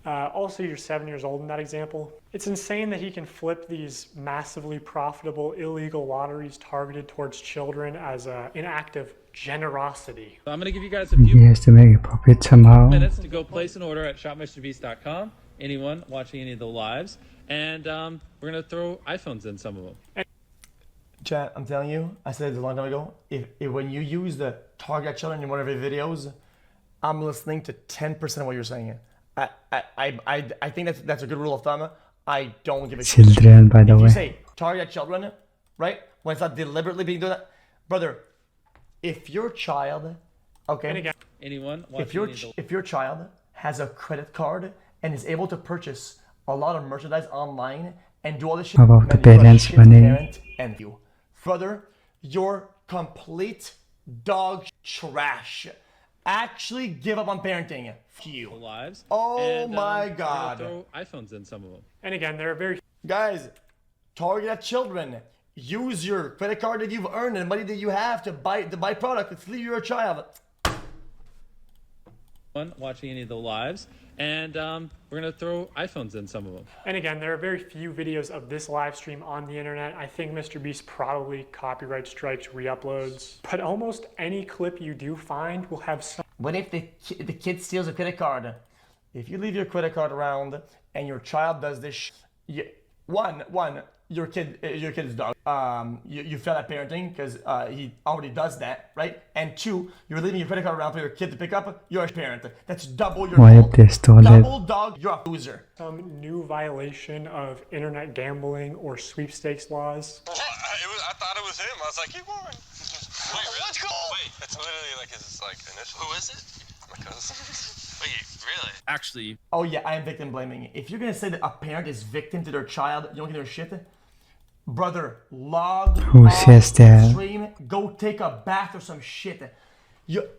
Also, you're 7 years old in that example. It's insane that he can flip these massively profitable illegal lotteries targeted towards children as an act of generosity. So I'm going to give you guys a few He has to make a profit somehow. minutes to go place an order at shopmrbeast.com. Anyone watching any of the lives. And we're going to throw iPhones in some of them. Chat, I'm telling you, I said this a long time ago, if when you use the target children in one of your videos, I'm listening to 10% of what you're saying. I think that's a good rule of thumb. I don't give a shit. Children, by the If you way. say target children, right? When it's not deliberately being done, brother, if your child, okay, anyone if your child has a credit card and is able to purchase a lot of merchandise online and do all this shit, About the man, you're a parents' shit money. parent, and you, brother, you're complete dog trash. Actually give up on parenting. F you. Lives. Oh and, my we're God. gonna throw iPhones in some of them. And again, there are very... Guys, target at children. Use your credit card that you've earned and money that you have to buy product. It's leave you're a child. Watching any of the lives. And we're going to throw iPhones in some of them. And again, there are very few videos of this live stream on the internet. I think MrBeast probably copyright strikes re-uploads. But almost any clip you do find will have some... What if the kid steals a credit card? If you leave your credit card around and your child does this, one, your kid's dog. You fail at parenting because he already does that, right? And two, you're leaving your credit card around for your kid to pick up. You're a parent. That's double your Why fault. they stole it? Double dog. You're a loser. Some new violation of internet gambling or sweepstakes laws. I thought it was him. I was like, keep going. Wait, really? Let's go. Wait, it's literally like his initial. Who is it? My cousin. Wait, really? Actually. Oh yeah, I am victim blaming. If you're gonna say that a parent is victim to their child, you don't get their shit. Brother, log Who says that? stream, go take a bath or some shit.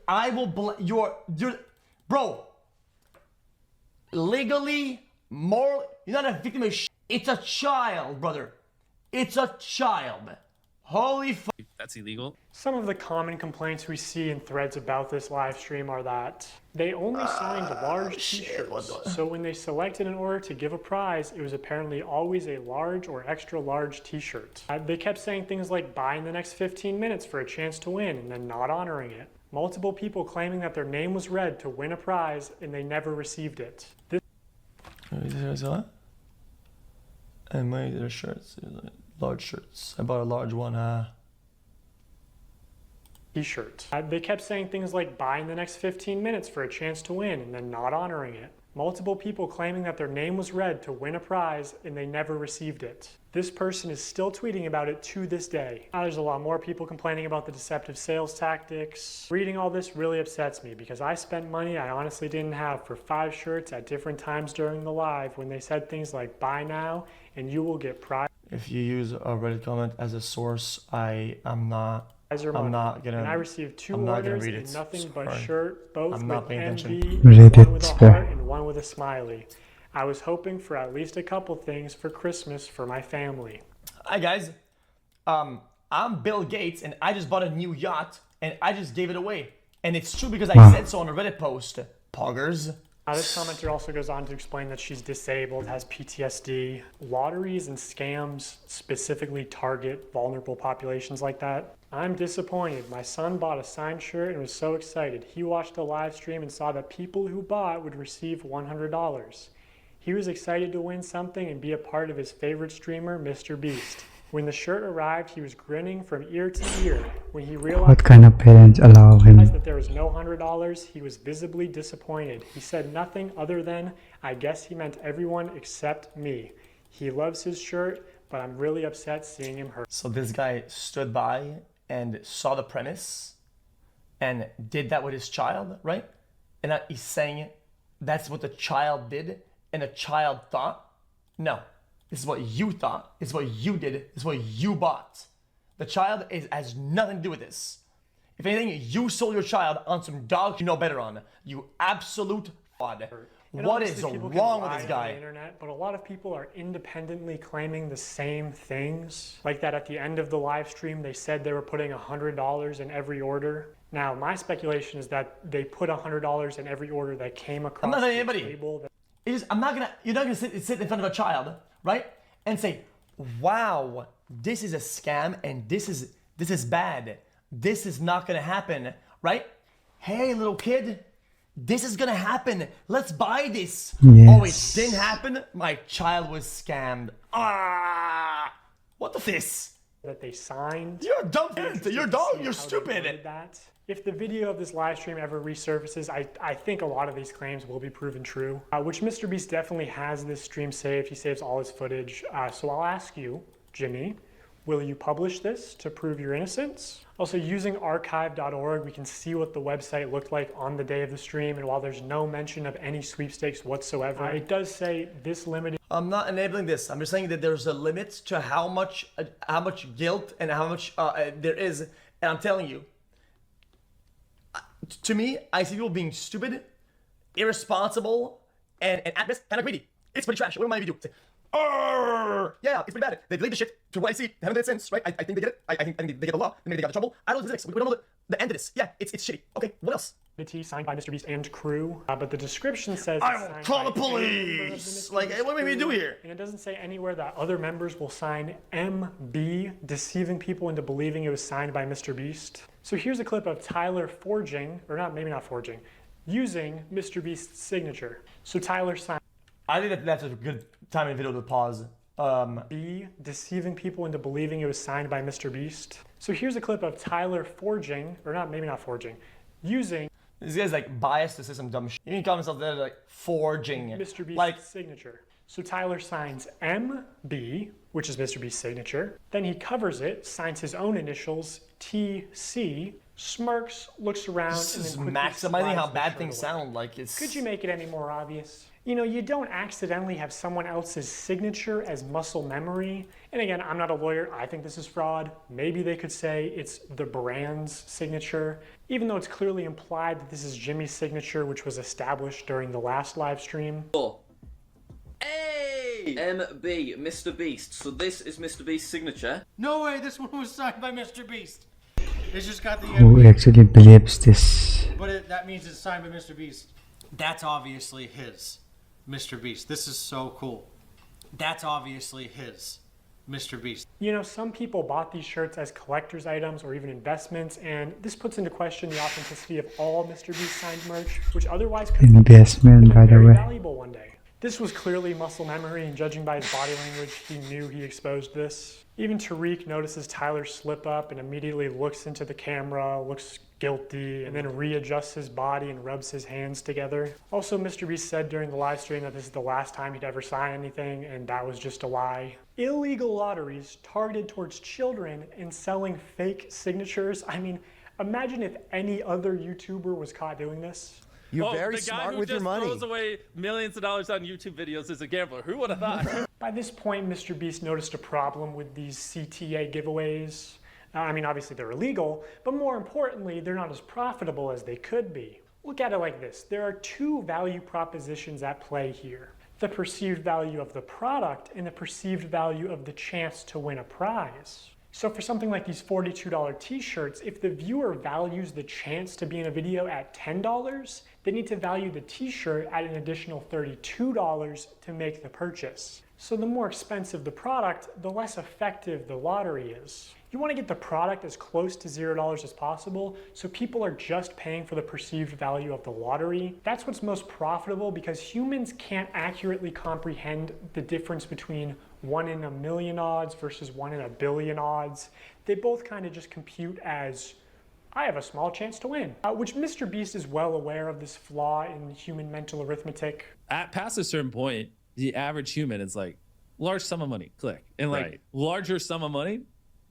I will you're bro. Legally, morally, you're not a victim of shit. It's a child, brother. It's a child. Holy fuck. That's illegal. Some of the common complaints we see in threads about this live stream are that they only signed large t-shirts. So when they selected an order to give a prize, it was apparently always a large or extra large t-shirt. They kept saying things like buy in the next 15 minutes for a chance to win and then not honoring it. Multiple people claiming that their name was read to win a prize and they never received it. I made their shirts, large shirts. I bought a large one. T-shirt. They kept saying things like buy in the next 15 minutes for a chance to win and then not honoring it. Multiple people claiming that their name was read to win a prize and they never received it. This person is still tweeting about it to this day. Now, there's a lot more people complaining about the deceptive sales tactics. Reading all this really upsets me because I spent money I honestly didn't have for 5 shirts at different times during the live when they said things like buy now and you will get prize. If you use a Reddit comment as a source, I'm not gonna. And I received 2 I'm not gonna orders read and it. nothing but Sorry. shirt, both I'm with not paying attention. MV, Read one it, with a sir. heart and one with a smiley. I was hoping for at least a couple things for Christmas for my family. Hi guys, I'm Bill Gates and I just bought a new yacht and I just gave it away. And it's true because I said so on a Reddit post. Poggers. This commenter also goes on to explain that she's disabled, has PTSD. Lotteries and scams specifically target vulnerable populations like that. I'm disappointed. My son bought a signed shirt and was so excited. He watched the live stream and saw that people who bought would receive $100. He was excited to win something and be a part of his favorite streamer, MrBeast. When the shirt arrived, he was grinning from ear to ear. When he realized What kind of parents allow him? that there was no $100, he was visibly disappointed. He said nothing other than, I guess he meant everyone except me. He loves his shirt, but I'm really upset seeing him hurt. So this guy stood by and saw the premise and did that with his child, right? And that he's saying that's what the child did and the child thought. No, this is what you thought. This is what you did. This is what you bought. The child has nothing to do with this. If anything, you sold your child on some dog you know better on. You absolute fraud. What is wrong with this guy? On the internet, but a lot of people are independently claiming the same things. Like that at the end of the live stream, they said they were putting $100 in every order. Now, my speculation is that they put $100 in every order that came across I'm not the anybody. table. You're not gonna sit in front of a child, right? And say, wow, this is a scam and this is bad. This is not gonna happen, right? Hey, little kid, this is gonna happen. Let's buy this. Yes. Oh, it didn't happen? My child was scammed. Ah, what the this? That they signed. You're a dumb kid. You're dumb. You're stupid. That. If the video of this live stream ever resurfaces, I think a lot of these claims will be proven true, which MrBeast definitely has this stream saved. He saves all his footage. So I'll ask you, Jimmy, will you publish this to prove your innocence? Also, using archive.org, we can see what the website looked like on the day of the stream, and while there's no mention of any sweepstakes whatsoever, it does say this limited. I'm not enabling this. I'm just saying that there's a limit to how much guilt and how much there is, and I'm telling you, to me, I see people being stupid, irresponsible, and at best, kind of greedy. It's pretty trash. What am I even doing? Yeah, it's pretty bad. They delayed the shit to what I see. Haven't did it since, right? I think they get it. I think they get the law. Maybe they got in trouble. I don't know the physics. We don't know the end of this. Yeah, it's shitty. Okay, what else? Signed by MrBeast and crew, but the description says I will call the police. Like, what do we do here? And it doesn't say anywhere that other members will sign MB, deceiving people into believing it was signed by MrBeast. So here's a clip of Tyler forging, or not, maybe not forging, using MrBeast's signature. So Tyler signed. I think that's a good time in the video to pause. B, deceiving people into believing it was signed by MrBeast. So here's a clip of Tyler forging, or not, maybe not forging, using. This guy's like biased to say some dumb shit. You can call himself there like forging. MrBeast's like signature. So Tyler signs MB, which is MrBeast's signature. Then he covers it, signs his own initials, TC, smirks, looks around, this and is then maximizing how bad things sound. Like it's. Could you make it any more obvious? You know, you don't accidentally have someone else's signature as muscle memory. And again, I'm not a lawyer. I think this is fraud. Maybe they could say it's the brand's signature, even though it's clearly implied that this is Jimmy's signature, which was established during the last live stream. Hey! MB, MrBeast. So this is MrBeast's signature. No way, this one was signed by MrBeast. It's just got the Who actually believes this? But that means it's signed by MrBeast. That's obviously his. MrBeast. This is so cool. That's obviously his. MrBeast. You know, some people bought these shirts as collector's items or even investments, and this puts into question the authenticity of all MrBeast signed merch, which otherwise could Investment, by the very way. valuable one day. This was clearly muscle memory, and judging by his body language, he knew he exposed this. Even Tariq notices Tyler slip up and immediately looks into the camera, looks guilty, and then readjusts his body and rubs his hands together. Also, MrBeast said during the live stream that this is the last time he'd ever sign anything, and that was just a lie. Illegal lotteries targeted towards children and selling fake signatures. I mean, imagine if any other YouTuber was caught doing this. You're very smart with your money. The guy who just throws away millions of dollars on YouTube videos is a gambler. Who would have thought? By this point, MrBeast noticed a problem with these CTA giveaways. I mean, obviously they're illegal, but more importantly, they're not as profitable as they could be. Look at it like this. There are two value propositions at play here. The perceived value of the product and the perceived value of the chance to win a prize. So for something like these $42 t-shirts, if the viewer values the chance to be in a video at $10, they need to value the t-shirt at an additional $32 to make the purchase. So the more expensive the product, the less effective the lottery is. You want to get the product as close to $0 as possible, so people are just paying for the perceived value of the lottery. That's what's most profitable because humans can't accurately comprehend the difference between 1 in a million odds versus 1 in a billion odds. They both kind of just compute as, I have a small chance to win, which MrBeast is well aware of this flaw in human mental arithmetic. Past a certain point, the average human is like, large sum of money, click. And like larger sum of money,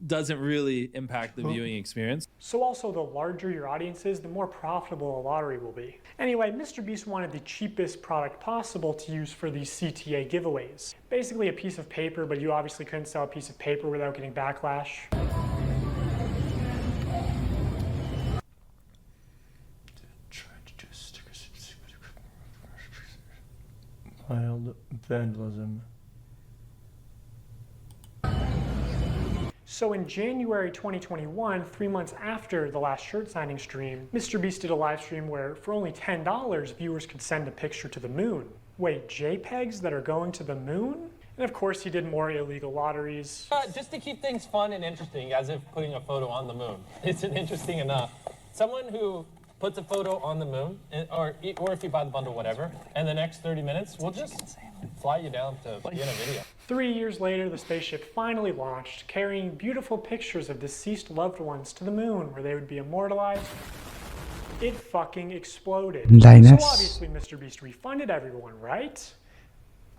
doesn't really impact the viewing experience. So also, the larger your audience is, the more profitable a lottery will be. Anyway, MrBeast wanted the cheapest product possible to use for these CTA giveaways. Basically a piece of paper, but you obviously couldn't sell a piece of paper without getting backlash. Mild vandalism. So in January 2021, 3 months after the last shirt signing stream, MrBeast did a live stream where for only $10, viewers could send a picture to the moon. Wait, JPEGs that are going to the moon? And of course he did more illegal lotteries. Just to keep things fun and interesting, as if putting a photo on the moon isn't interesting enough. Someone who puts a photo on the moon, or if you buy the bundle, whatever, and the next 30 minutes, we'll just fly you down to be in a video. 3 years later, the spaceship finally launched, carrying beautiful pictures of deceased loved ones to the moon, where they would be immortalized. It fucking exploded. Linus. So obviously MrBeast refunded everyone, right?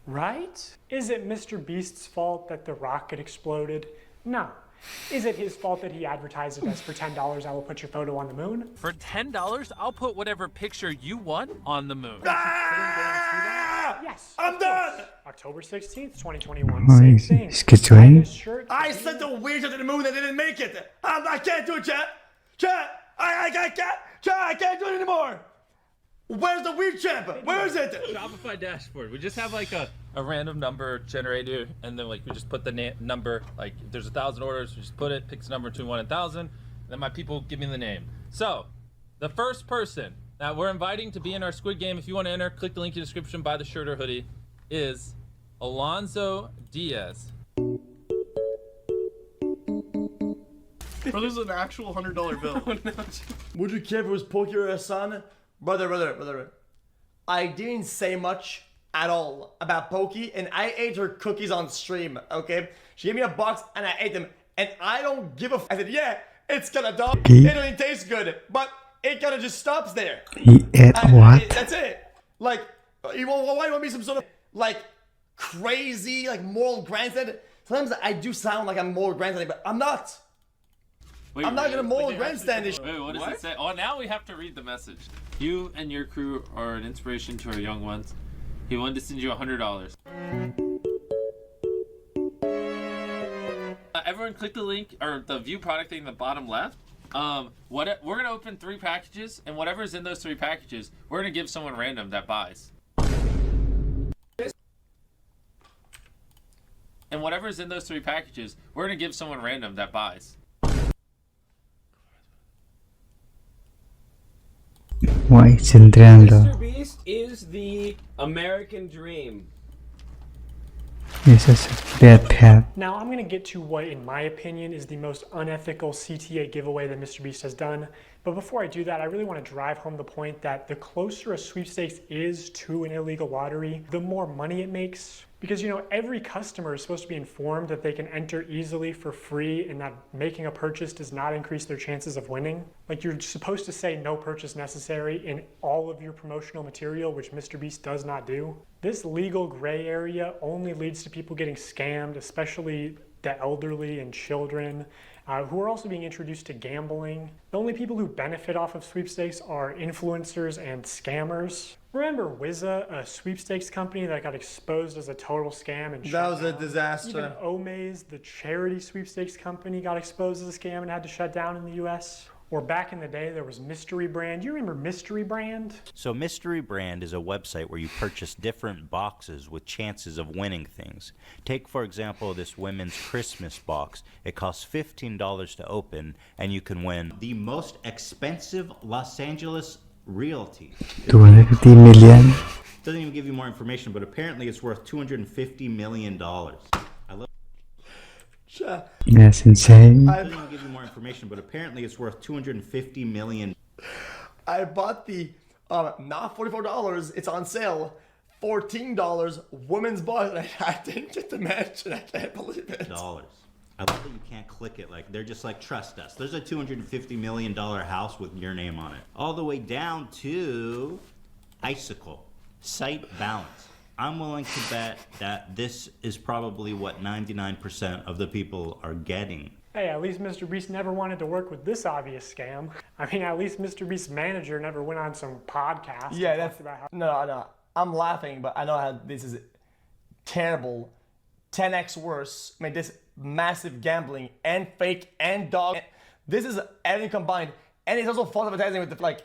Right? Is it MrBeast's fault that the rocket exploded? No. Is it his fault that he advertised it as for $10 I will put your photo on the moon? For $10, I'll put whatever picture you want on the moon. Yes. I'm done! October 16th, 2021. Oh, Same he's thing. schizophrenic. I sent the weird to the moon that didn't make it. I can't do it, chat. Chat, I can't do it anymore. Where's the weird champ? Where is it? Shopify dashboard. We just have like a random number generator, and then like we just put the number. Like if there's 1,000 orders, we just put it, picks a number between 1 and 1,000, and then my people give me the name. So the first person that we're inviting to be in our Squid Game, if you want to enter, click the link in the description, buy the shirt or hoodie, is Alonzo Diaz. Bro, there's an actual $100 bill. Oh, no. Would you care if it was Pokey or Hassan? Brother. I didn't say much at all about Pokey, and I ate her cookies on stream, okay? She gave me a box, and I ate them, and I don't give a f. I said, yeah, it's gonna dog. It don't even taste good, but it kinda just stops there. He ate what? That's it. Like, why you want me some sort of, like, crazy, like, moral grandstand? Sometimes I do sound like I'm moral grandstanding, but I'm not. I'm not gonna moral grandstand this. Wait, what does it say? Oh, now we have to read the message. You and your crew are an inspiration to our young ones. He wanted to send you $100. Everyone click the link or the view product thing in the bottom left. We're gonna open 3 packages, and whatever's in those 3 packages, we're gonna give someone random that buys. And whatever's in those 3 packages, we're gonna give someone random that buys. Why it's entrando? MrBeast is the American dream. This is a bad path. Now I'm going to get to what, in my opinion, is the most unethical CTA giveaway that MrBeast has done. But before I do that, I really want to drive home the point that the closer a sweepstakes is to an illegal lottery, the more money it makes. Because, you know, every customer is supposed to be informed that they can enter easily for free and that making a purchase does not increase their chances of winning. Like, you're supposed to say no purchase necessary in all of your promotional material, which MrBeast does not do. This legal gray area only leads to people getting scammed, especially the elderly and children, who are also being introduced to gambling. The only people who benefit off of sweepstakes are influencers and scammers. Remember Wizza, a sweepstakes company that got exposed as a total scam and that was a disaster. Even Omaze, the charity sweepstakes company, got exposed as a scam and had to shut down in the US. Or back in the day, there was MrBrand. You remember MrBrand? So MrBrand is a website where you purchase different boxes with chances of winning things. Take, for example, this women's Christmas box. It costs $15 to open, and you can win the most expensive Los Angeles realty. 250 million. Doesn't even give you more information, but apparently it's worth $250 million. That's insane. I didn't give you more information, but apparently it's worth $250 million. I bought the not $44. It's on sale. $14 women's box. I didn't get the mention. I can't believe it. I love that you can't click it. Like, they're just like, trust us. There's a $250 million house with your name on it. All the way down to Icicle. Site balance. I'm willing to bet that this is probably what 99% of the people are getting. Hey, at least MrBeast never wanted to work with this obvious scam. I mean, at least MrBeast's manager never went on some podcast. Yeah, that's about how. No. I'm laughing, but I know how this is terrible. 10x worse. I mean, this massive gambling and fake and dog. This is everything combined, and it's also false advertising with the like.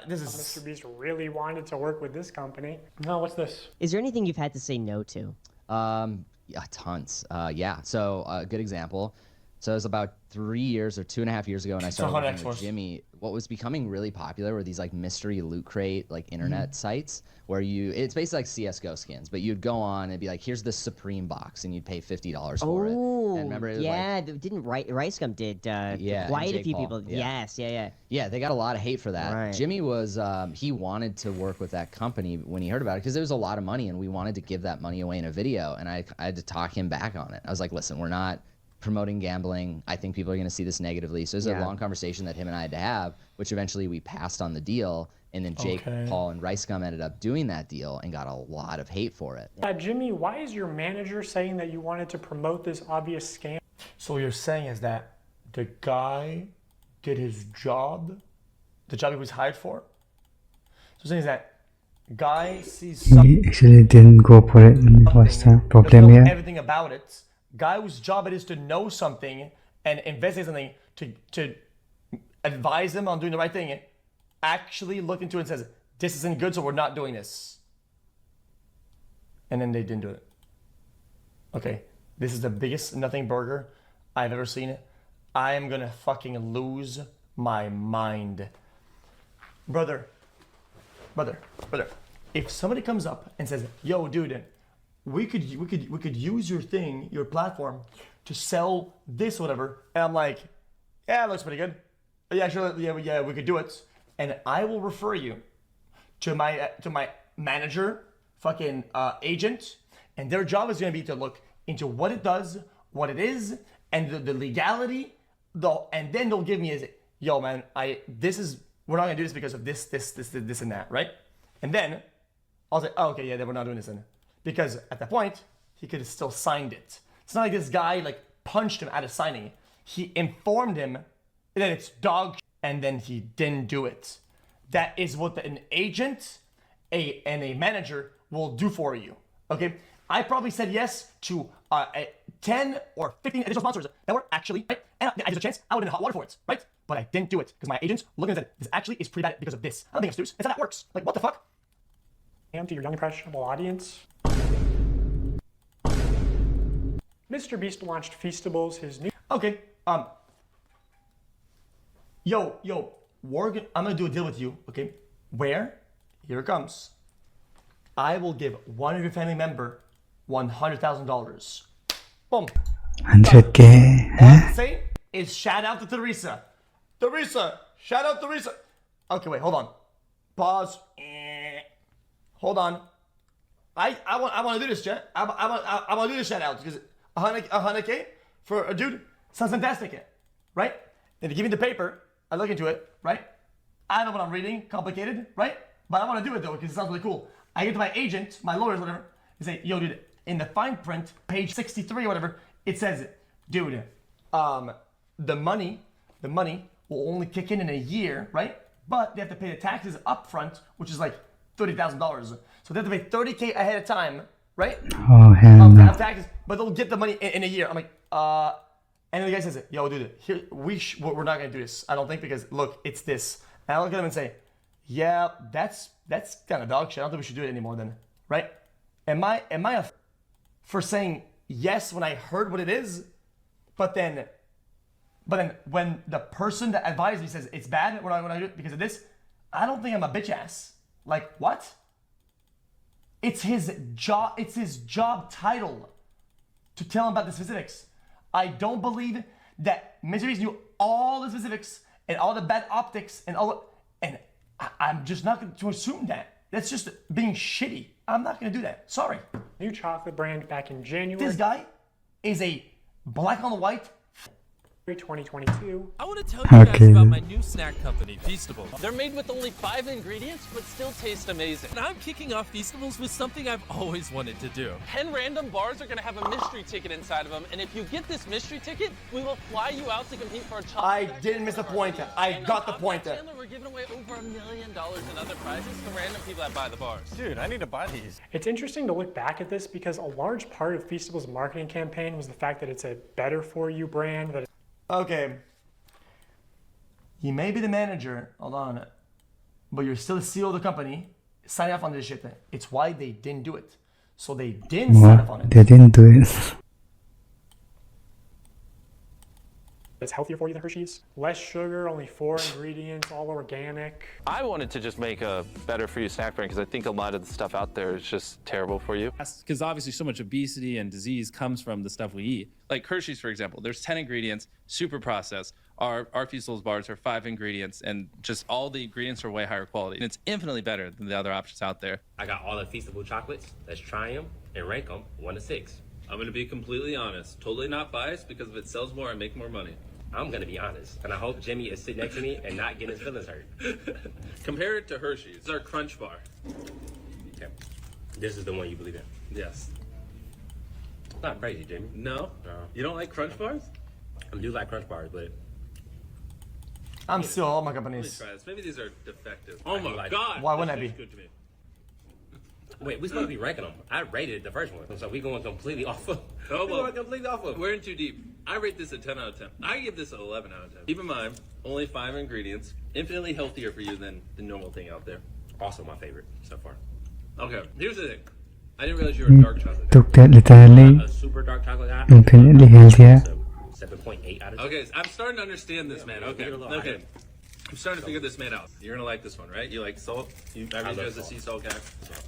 This is. MrBeast really wanted to work with this company. No, what's this? Is there anything you've had to say no to? Yeah, tons. Yeah. So a good example. So it was about 3 years or 2.5 years ago, and I started working with Jimmy. What was becoming really popular were these like mystery loot crate like internet sites where it's basically like CS:GO skins, but you'd go on and be like, here's the Supreme box, and you'd pay $50 for it. And remember, it was didn't Ricegum did yeah, quite a few Paul, people. yeah. Yes, Yeah, they got a lot of hate for that. Right. Jimmy was he wanted to work with that company when he heard about it because there was a lot of money, and we wanted to give that money away in a video, and I had to talk him back on it. I was like, listen, we're not promoting gambling. I think people are going to see this negatively. So there's a long conversation that him and I had to have, which eventually we passed on the deal. And then Jake, Paul, and Ricegum ended up doing that deal and got a lot of hate for it. Jimmy, why is your manager saying that you wanted to promote this obvious scam? So what you're saying is that the guy did his job, the job he was hired for. So saying is that guy sees something. He actually didn't go for it in the first time. Problem here. Everything about it. Guy whose job it is to know something and investigate something to advise them on doing the right thing, actually looked into it and says, this isn't good, so we're not doing this. And then they didn't do it. Okay, this is the biggest nothing burger I've ever seen. I am gonna fucking lose my mind. Brother. If somebody comes up and says, yo, dude, we could use your thing, your platform, to sell this or whatever, and I'm like, yeah, it looks pretty good. Yeah, sure, yeah, we could do it. And I will refer you to my manager, fucking agent, and their job is gonna be to look into what it does, what it is, and the legality, and then they'll give me a, yo man, we're not gonna do this because of this and that, right? And then I'll say, oh, okay, yeah, then we're not doing this then. Because at that point, he could have still signed it. It's not like this guy like punched him out of signing. He informed him that it's dog and then he didn't do it. That is what an agent and a manager will do for you, okay? I probably said yes to 10 or 15 additional sponsors that were actually, right? And I had a chance, I would have been in hot water for it, right? But I didn't do it because my agents looked and said, this actually is pretty bad because of this. I don't think it's loose. It's how that works. Like, what the fuck? And to your young impressionable audience. MrBeast launched Feastables, his new. Okay, yo, I'm gonna do a deal with you, okay? Where? Here it comes. I will give one of your family member $100,000. Boom. 100K. All I have to say is shout out to Teresa. Teresa, shout out Teresa. Okay, wait, hold on. Pause. Hold on. I want to do this, chat. I want to do this shout out because 100K for a dude sounds fantastic, right? And they give me the paper, I look into it, right? I don't know what I'm reading, complicated, right? But I want to do it though because it sounds really cool. I get to my agent, my lawyers, whatever, and say, yo, dude, in the fine print, page 63 or whatever, it says, dude, the money will only kick in a year, right? But they have to pay the taxes up front, which is like $30,000. So they have to pay 30K ahead of time, right? Oh, hell no. Taxes, but they'll get the money in a year. I'm like, and then the guy says, yo, dude, here, we're not gonna do this. I don't think because look, it's this. And I look at him and say, yeah, that's kind of dog shit. I don't think we should do it anymore then, right? Am I for saying yes when I heard what it is, but then when the person that advised me says it's bad when I do it because of this, I don't think I'm a bitch ass. Like what? It's his job. It's his job title to tell him about the specifics. I don't believe that MrBeast knew all the specifics and all the bad optics and I'm just not going to assume that. That's just being shitty. I'm not going to do that. Sorry. New chocolate brand back in January. This guy is a black on the white. 2022. I want to tell you guys Okay. about my new snack company, Feastables. They're made with only 5 ingredients, but still taste amazing. And I'm kicking off Feastables with something I've always wanted to do. 10 random bars are going to have a mystery ticket inside of them, and if you get this mystery ticket, we will fly you out to compete for a chocolate. I didn't miss the point. I got the point. Chandler, we're giving away over $1 million in other prizes to random people that buy the bars. Dude, I need to buy these. It's interesting to look back at this because a large part of Feastables' marketing campaign was the fact that it's a better for you brand. That Okay. You may be the manager, hold on, but you're still the CEO of the company. Sign off on this shit. It's why they didn't do it. So they didn't sign off on What? it. They didn't do it. it's healthier for you than Hershey's. Less sugar, only 4 ingredients, all organic. I wanted to just make a better for you snack brand because I think a lot of the stuff out there is just terrible for you. Because obviously so much obesity and disease comes from the stuff we eat. Like Hershey's, for example, there's 10 ingredients, super processed. Our Feastables bars are 5 ingredients, and just all the ingredients are way higher quality. And it's infinitely better than the other options out there. I got all the Feastable chocolates. Let's try them and rank them 1 to 6. I'm gonna be completely honest, totally not biased, because if it sells more, I make more money. I'm gonna be honest, and I hope Jimmy is sitting next to me and not getting his feelings hurt. Compare it to Hershey's. It's our Crunch Bar. Okay. This is the one you believe in? Yes. It's not crazy, Jimmy. No? You don't like Crunch Bars? I do like Crunch Bars, but I'm still all my Let me companies. try this. Maybe these are defective. Oh my god! Why wouldn't that This be? tastes good to me. wait, we're supposed to be ranking them. I rated the first one, so we going completely off of. Oh, we well, going completely off of. we're in too deep. I rate this a 10 out of 10. I give this an 11 out of 10. Keep in mind, only 5 ingredients. Infinitely healthier for you than the normal thing out there. Also my favorite so far. Okay, here's the thing. I didn't realize you were a dark chocolate. Took that literally A super dark chocolate guy. infinitely healthier. 7.8 out of 10. Okay, I'm starting to understand this, man. Okay, leave it alone. okay. I'm starting to figure this man out. You're gonna like this one, right? You like salt? I love read you as a salt. sea salt guy.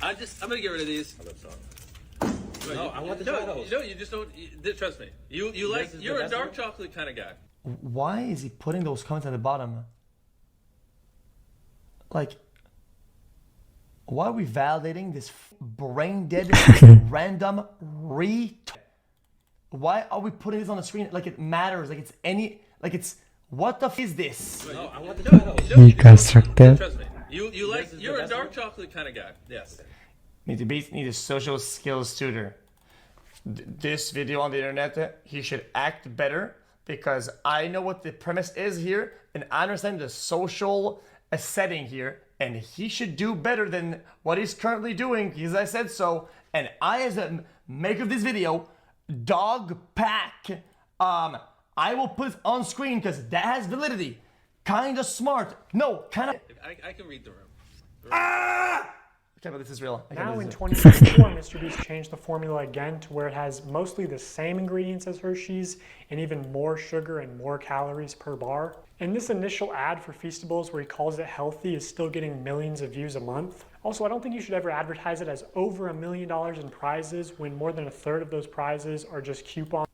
I'm gonna get rid of these. I love salt. Wait, No, I want to try those. No, you just don't. Trust me. You like. This is the You're a best dark one? chocolate kind of guy. Why is he putting those comments at the bottom? Like, why are we validating this brain dead random Why are we putting this on the screen like it matters? Like it's any. Like it's. What the f is this? No, I want to try those. Deconstructed. Trust me. You like. This is the You're a best dark one? chocolate kind of guy. Yes. MrBeast needs a social skills tutor. This video on the internet, he should act better because I know what the premise is here and I understand the social setting here and he should do better than what he's currently doing because I said so. And I, as a maker of this video, dog pack, I will put it on screen because that has validity. Kind of smart. No, kind of. I can read the room. Okay, but this is real. Okay, Now this in is- 2024, MrBeast changed the formula again to where it has mostly the same ingredients as Hershey's and even more sugar and more calories per bar. And this initial ad for Feastables where he calls it healthy is still getting millions of views a month. Also, I don't think you should ever advertise it as over $1 million in prizes when more than a third of those prizes are just coupons.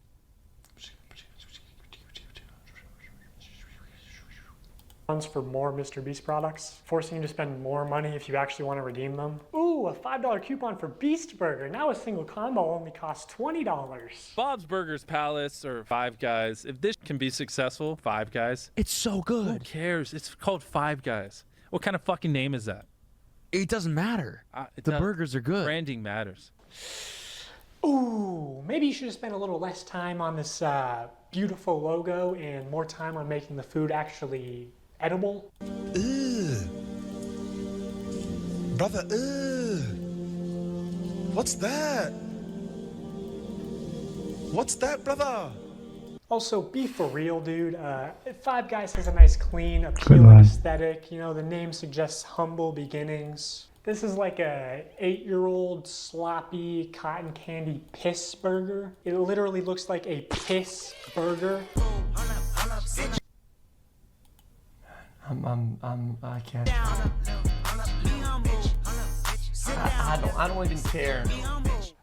For more MrBeast products, forcing you to spend more money if you actually want to redeem them. Ooh, a $5 coupon for Beast Burger. Now a single combo only costs $20. Bob's Burgers Palace or Five Guys. If this can be successful, Five Guys. It's so good. Who cares? It's called Five Guys. What kind of fucking name is that? It doesn't matter. The burgers are good. Branding matters. Ooh, maybe you should have spent a little less time on this beautiful logo and more time on making the food actually edible. Brother, what's that? What's that, brother? Also, be for real, dude. Five Guys has a nice, clean, appealing one. aesthetic. You know, the name suggests humble beginnings. This is like a 8-year-old sloppy cotton candy piss burger. It literally looks like a piss burger. I can't. I don't even care.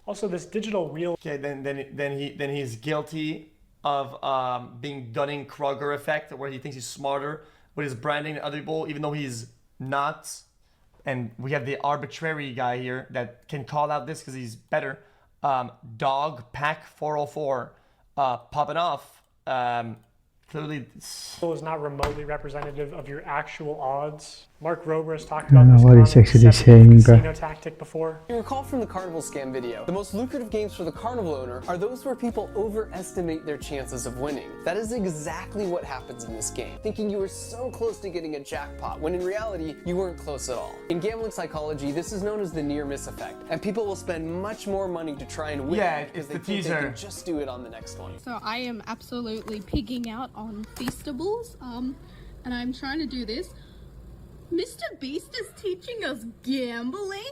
Also, this digital reel. Okay, then he's guilty of being Dunning-Kruger effect, where he thinks he's smarter with his branding than other people, even though he's not. And we have the arbitrary guy here that can call out this because he's better. Dog Pack 404 popping off. Clearly, is not remotely representative of your actual odds. Mark Rober has talked I don't about know this what he's common actually deceptive saying, casino bro. tactic before. You recall from the carnival scam video, the most lucrative games for the carnival owner are those where people overestimate their chances of winning. That is exactly what happens in this game, thinking you were so close to getting a jackpot, when in reality, you weren't close at all. In gambling psychology, this is known as the near-miss effect, and people will spend much more money to try and win because they think they can just do it on the next one. So I am absolutely pigging out on Feastables, and I'm trying to do this. MrBeast is teaching us gambling?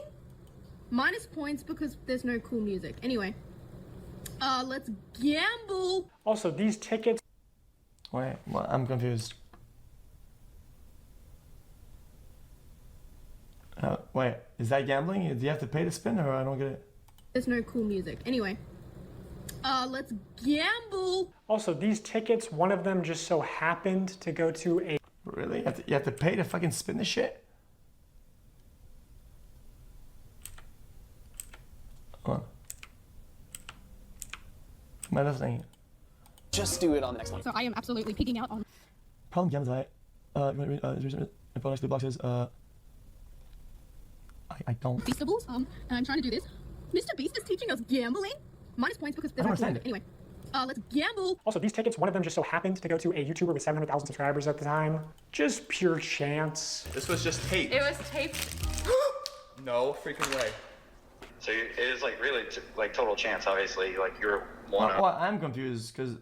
Minus points because there's no cool music. Anyway, let's gamble. Also, these tickets... Wait, what? I'm confused. Wait, is that gambling? Do you have to pay to spin, or I don't get it? There's no cool music. Anyway, let's gamble. Also, these tickets, one of them just so happened to go to a... Really? You have to pay to fucking spin this shit? Hold on. Am I listening? Just do it on the next one. So I am absolutely pigging out on... Problem games, I next two boxes, I don't. Feastables, and I'm trying to do this. MrBeast is teaching us gambling? Minus points because there's no cool music. Anyway, let's gamble. Also, these tickets, one of them just so happened to go to a YouTuber with 700,000 subscribers at the time. Just pure chance. This was just taped. It was taped. No freaking way. So it is like really like total chance, obviously. Like you're one. Well, I'm confused because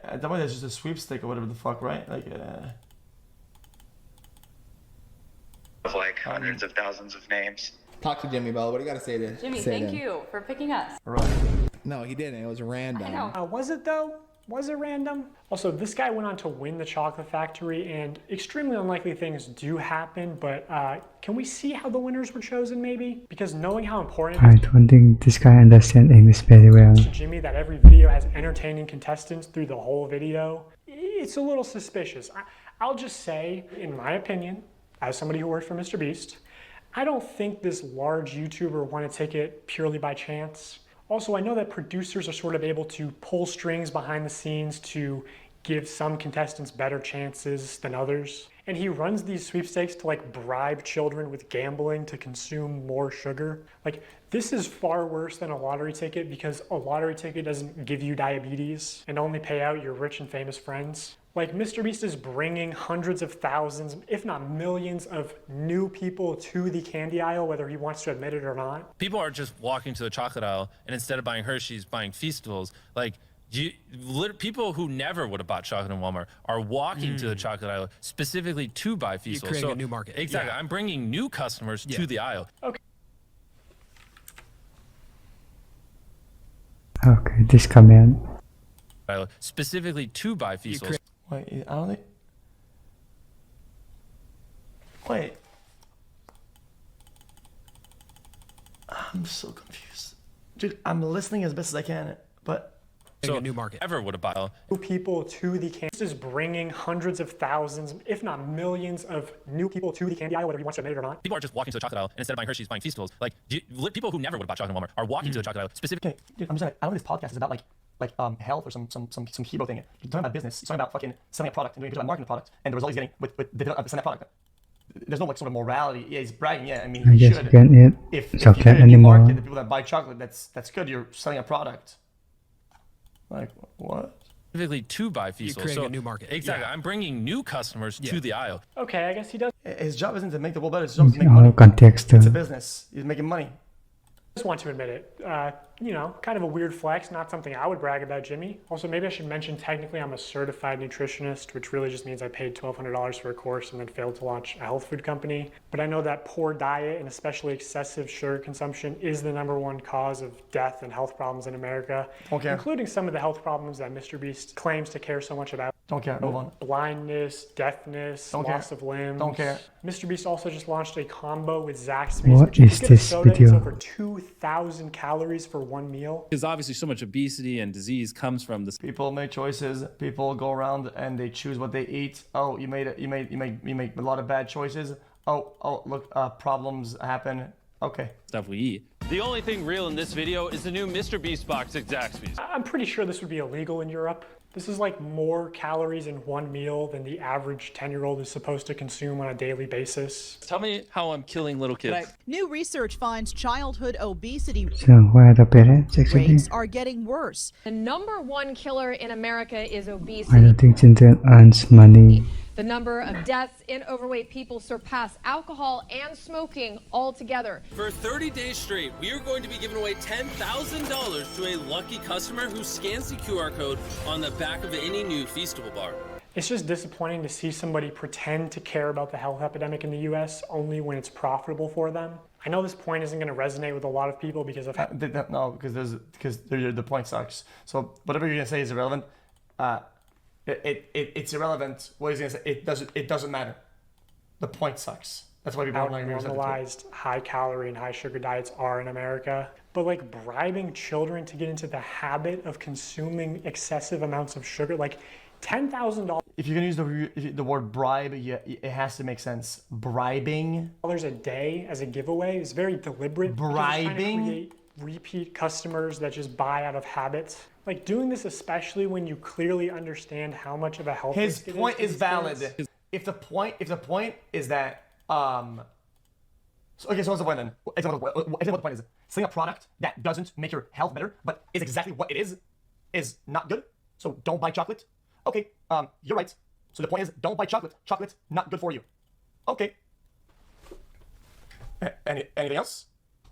at the moment it's just a sweepstake or whatever the fuck, right? Like, of like hundreds of thousands of names. Talk to Jimmy, Bella. What do you got to say to Jimmy, thank you for picking us. Right. No, he didn't. It was random. I know. Was it though? Was it random? Also, this guy went on to win the chocolate factory, and extremely unlikely things do happen, but can we see how the winners were chosen maybe? Because knowing how important I don't think this guy understands English very well. to Jimmy that every video has entertaining contestants through the whole video, it's a little suspicious. I'll just say, in my opinion, as somebody who worked for MrBeast, I don't think this large YouTuber won a ticket purely by chance. Also, I know that producers are sort of able to pull strings behind the scenes to give some contestants better chances than others. And he runs these sweepstakes to like bribe children with gambling to consume more sugar. Like, this is far worse than a lottery ticket because a lottery ticket doesn't give you diabetes and only pay out your rich and famous friends. Like, MrBeast is bringing hundreds of thousands, if not millions, of new people to the candy aisle, whether he wants to admit it or not. People are just walking to the chocolate aisle, and instead of buying Hershey's, buying Feastables. Like, people who never would have bought chocolate in Walmart are walking to the chocolate aisle specifically to buy Feastables. You're creating a new market. Exactly. Yeah. I'm bringing new customers to the aisle. Okay, this command. Specifically to buy Feastables. Wait, I don't think... Wait. I'm so confused. Dude, I'm listening as best as I can, but... So a new market. Ever would have bought New people to the candy. This is bringing hundreds of thousands, if not millions, of new people to the candy aisle, whether he wants to admit it or not. People are just walking to the chocolate aisle, and instead of buying Hershey's, buying Feastables. Like, people who never would have bought chocolate in Walmart are walking to the chocolate aisle specifically. Okay, dude, I'm just I don't know if this podcast is about like health or some hero thing. You're talking about business. You're talking about fucking selling a product and doing about marketing the product and the result he's getting with selling that product. There's no like sort of morality. Yeah, he's bragging. Yeah, I mean, I he guess should. you can't eat If you chocolate can anymore. market the people that buy chocolate, that's good. You're selling a product. Like what? Specifically to buy Feastables. You're creating a new market. Exactly. Yeah. I'm bringing new customers to the aisle. Okay, I guess he does. His job isn't to make the world better. His job is to make All money. context. It's a business. He's making money. Just want to admit it. You know, kind of a weird flex, not something I would brag about, Jimmy. Also, maybe I should mention technically I'm a certified nutritionist, which really just means I paid $1,200 for a course and then failed to launch a health food company. But I know that poor diet and especially excessive sugar consumption is the #1 cause of death and health problems in America, including some of the health problems that MrBeast claims to care so much about. Don't care. Move on. Blindness, deafness, loss of limbs. Don't care. MrBeast also just launched a combo with Zaxby's, What which if is you get a this soda, video? it's over 2,000 calories for one meal. Because obviously so much obesity and disease comes from this. People make choices. People go around and they choose what they eat. Oh, you made a lot of bad choices. Oh, look, problems happen. Okay. stuff we eat. The only thing real in this video is the new MrBeast box at Zaxby's. I'm pretty sure this would be illegal in Europe. This is like more calories in one meal than the average 10-year-old is supposed to consume on a daily basis. Tell me how I'm killing little kids. New research finds childhood obesity So why are the parents actually? rates are getting worse. The #1 killer in America is I obesity. don't think children earns money. The number of deaths in overweight people surpass alcohol and smoking altogether. For 30 days straight, we are going to be giving away $10,000 to a lucky customer who scans the QR code on the back of any new Feastable bar. It's just disappointing to see somebody pretend to care about the health epidemic in the US only when it's profitable for them. I know this point isn't going to resonate with a lot of people because of No, because the point sucks. So whatever you're gonna say is irrelevant. It's irrelevant. What he's gonna say, it doesn't matter. The point sucks. That's why people how are not normalized high calorie and high sugar diets are in America. But like bribing children to get into the habit of consuming excessive amounts of sugar, like $10,000. If you're gonna use the word bribe, it has to make sense. Bribing a day as a giveaway is very deliberate. Bribing? Create repeat customers that just buy out of habit. Like doing this, especially when you clearly understand how much of a health His risk it point to is these valid. kids. If the point is that so what's the point then? Example what the point is. Selling a product that doesn't make your health better, but is exactly what it is not good. So don't buy chocolate. Okay, you're right. So the point is, don't buy chocolate. Chocolate's not good for you. Okay. Anything else?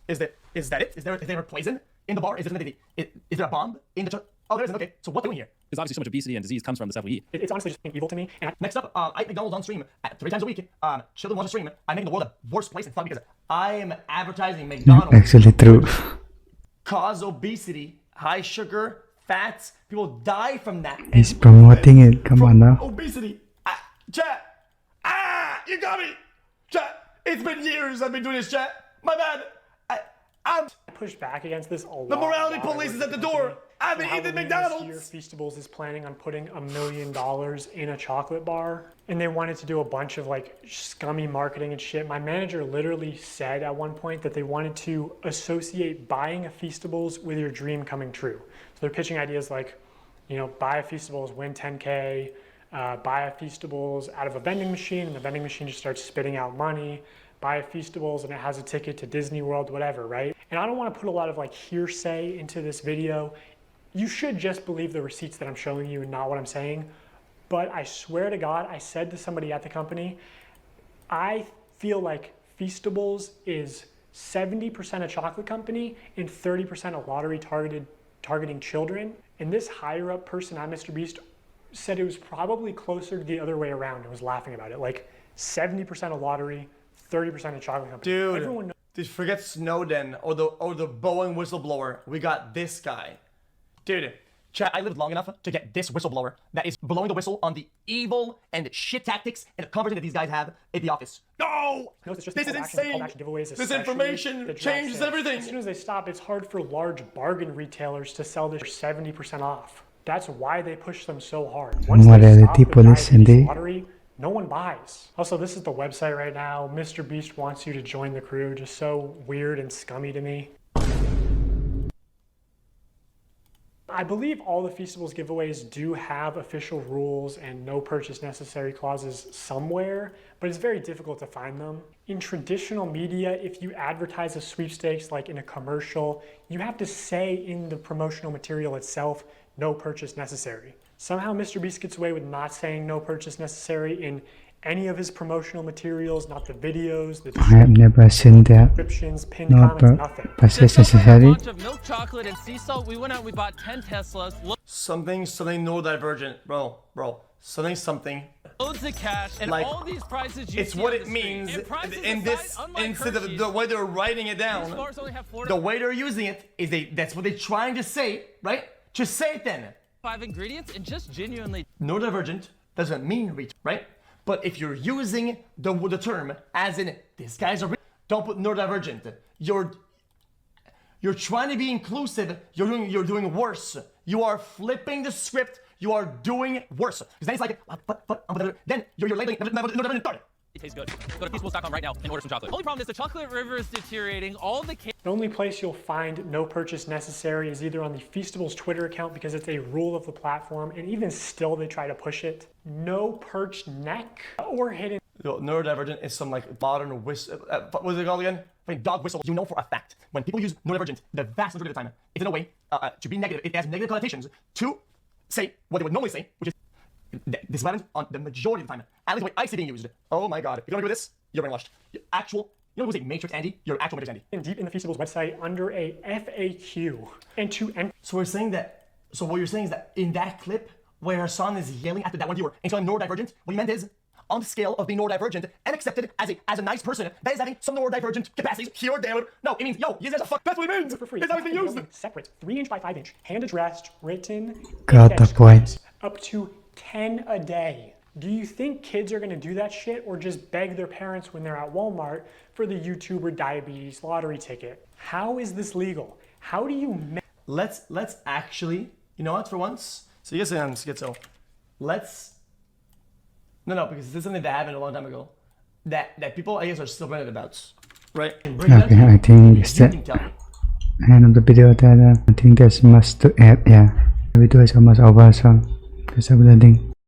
Is that it? Is there poison in the bar? Is there a bomb in the Oh, there isn't. Okay. So what are we doing here? Because obviously so much obesity and disease comes from the stuff we eat. It's honestly just evil to me. And Next up, I eat McDonald's on stream 3 times a week. Children watch the stream. I'm making the world a worse place and fun because I am advertising McDonald's. Actually true. Cause obesity, high sugar, fats. People die from that. He's promoting it. Come on now. Obesity. Chat. You got me. Chat. It's been years I've been doing this, chat. My bad. I'm pushed back against this a lot. The morality police is at the door. I've been eating McDonald's. This year, Feastables is planning on putting $1 million in a chocolate bar, and they wanted to do a bunch of like scummy marketing and shit. My manager literally said at one point that they wanted to associate buying a Feastables with your dream coming true. So they're pitching ideas like, you know, buy a Feastables, win 10K, buy a Feastables out of a vending machine, and the vending machine just starts spitting out money. Buy a Feastables and it has a ticket to Disney World, whatever, right? And I don't want to put a lot of like hearsay into this video. You should just believe the receipts that I'm showing you and not what I'm saying. But I swear to God, I said to somebody at the company, I feel like Feastables is 70% a chocolate company and 30% a lottery targeting children. And this higher up person at MrBeast said it was probably closer to the other way around and was laughing about it. Like 70% a lottery, 30% a chocolate company. Dude, everyone knows. Dude, forget Snowden or the Boeing whistleblower. We got this guy. Dude, chat, I lived long enough to get this whistleblower that is blowing the whistle on the evil and shit tactics and the conversation that these guys have at the office. No! This is insane! This information changes everything! As soon as they stop, it's hard for large bargain retailers to sell this for 70% off. That's why they push them so hard. Once they stop the diabetes lottery, no one buys. Also, this is the website right now. MrBeast wants you to join the crew. Just so weird and scummy to me. I believe all the Feastables giveaways do have official rules and no purchase necessary clauses somewhere, but it's very difficult to find them. In traditional media, if you advertise a sweepstakes like in a commercial, you have to say in the promotional material itself, no purchase necessary. Somehow MrBeast gets away with not saying no purchase necessary in any of his promotional materials, not the videos, the I have never seen that. descriptions, pinned No comments, nothing. purchase necessary. Milk chocolate and sea salt. We went out. We bought 10 Teslas. Something neurodivergent, bro. Something. Loads of cash and like, all these prices you it's see what on it the means screen. in this instead of the way they're writing it down. The way they're using it is that's what they're trying to say, right? Just say it then. 5 ingredients and just genuinely. Neurodivergent doesn't mean reach, right? But if you're using the term as in this guy's a don't put neurodivergent. You're trying to be inclusive. You're doing worse. You are flipping the script. You are doing worse. Because then it's like then you're labeling neurodivergent. It tastes good. Go to feastables.com right now and order some chocolate. Only problem is the chocolate river is deteriorating. All the The only place you'll find no purchase necessary is either on the Feastables Twitter account because it's a rule of the platform, and even still they try to push it. No perched neck or hidden. Yo, neurodivergent is some like modern whistle. What is it called again? I mean, dog whistle. You know for a fact when people use neurodivergent, the vast majority of the time, it's in a way to be negative. It has negative connotations to say what they would normally say, which is this violence on the majority of the time. At least the way I see it being used. Oh my god. If you don't agree with this, you're brainwashed. You're actual. You know who's a Matrix Andy? You're actual Matrix Andy. And deep in the Feastables website under a FAQ. And to So we're saying that. So what you're saying is that in that clip where her son is yelling at that one viewer and calling him neurodivergent, what he meant is on the scale of being neurodivergent and accepted as a nice person that is having some neurodivergent capacities here or there. No, it means yo, he's a fuck. That's what it means. for free. It's how it's being used. Separate 3-inch by 5-inch, hand addressed, written. Got the index point. cards, up to 10 a day. Do you think kids are gonna do that shit or just beg their parents when they're at Walmart for the YouTuber diabetes lottery ticket? How is this legal? How do you? Let's actually, you know what? For once, so you guys say on schizo. Let's. No, because this is something that happened a long time ago. That people, I guess, are still branded about, right? Okay, I think it's the end of the video. That I think there's much to add. Yeah, the video is almost over, so just uploading.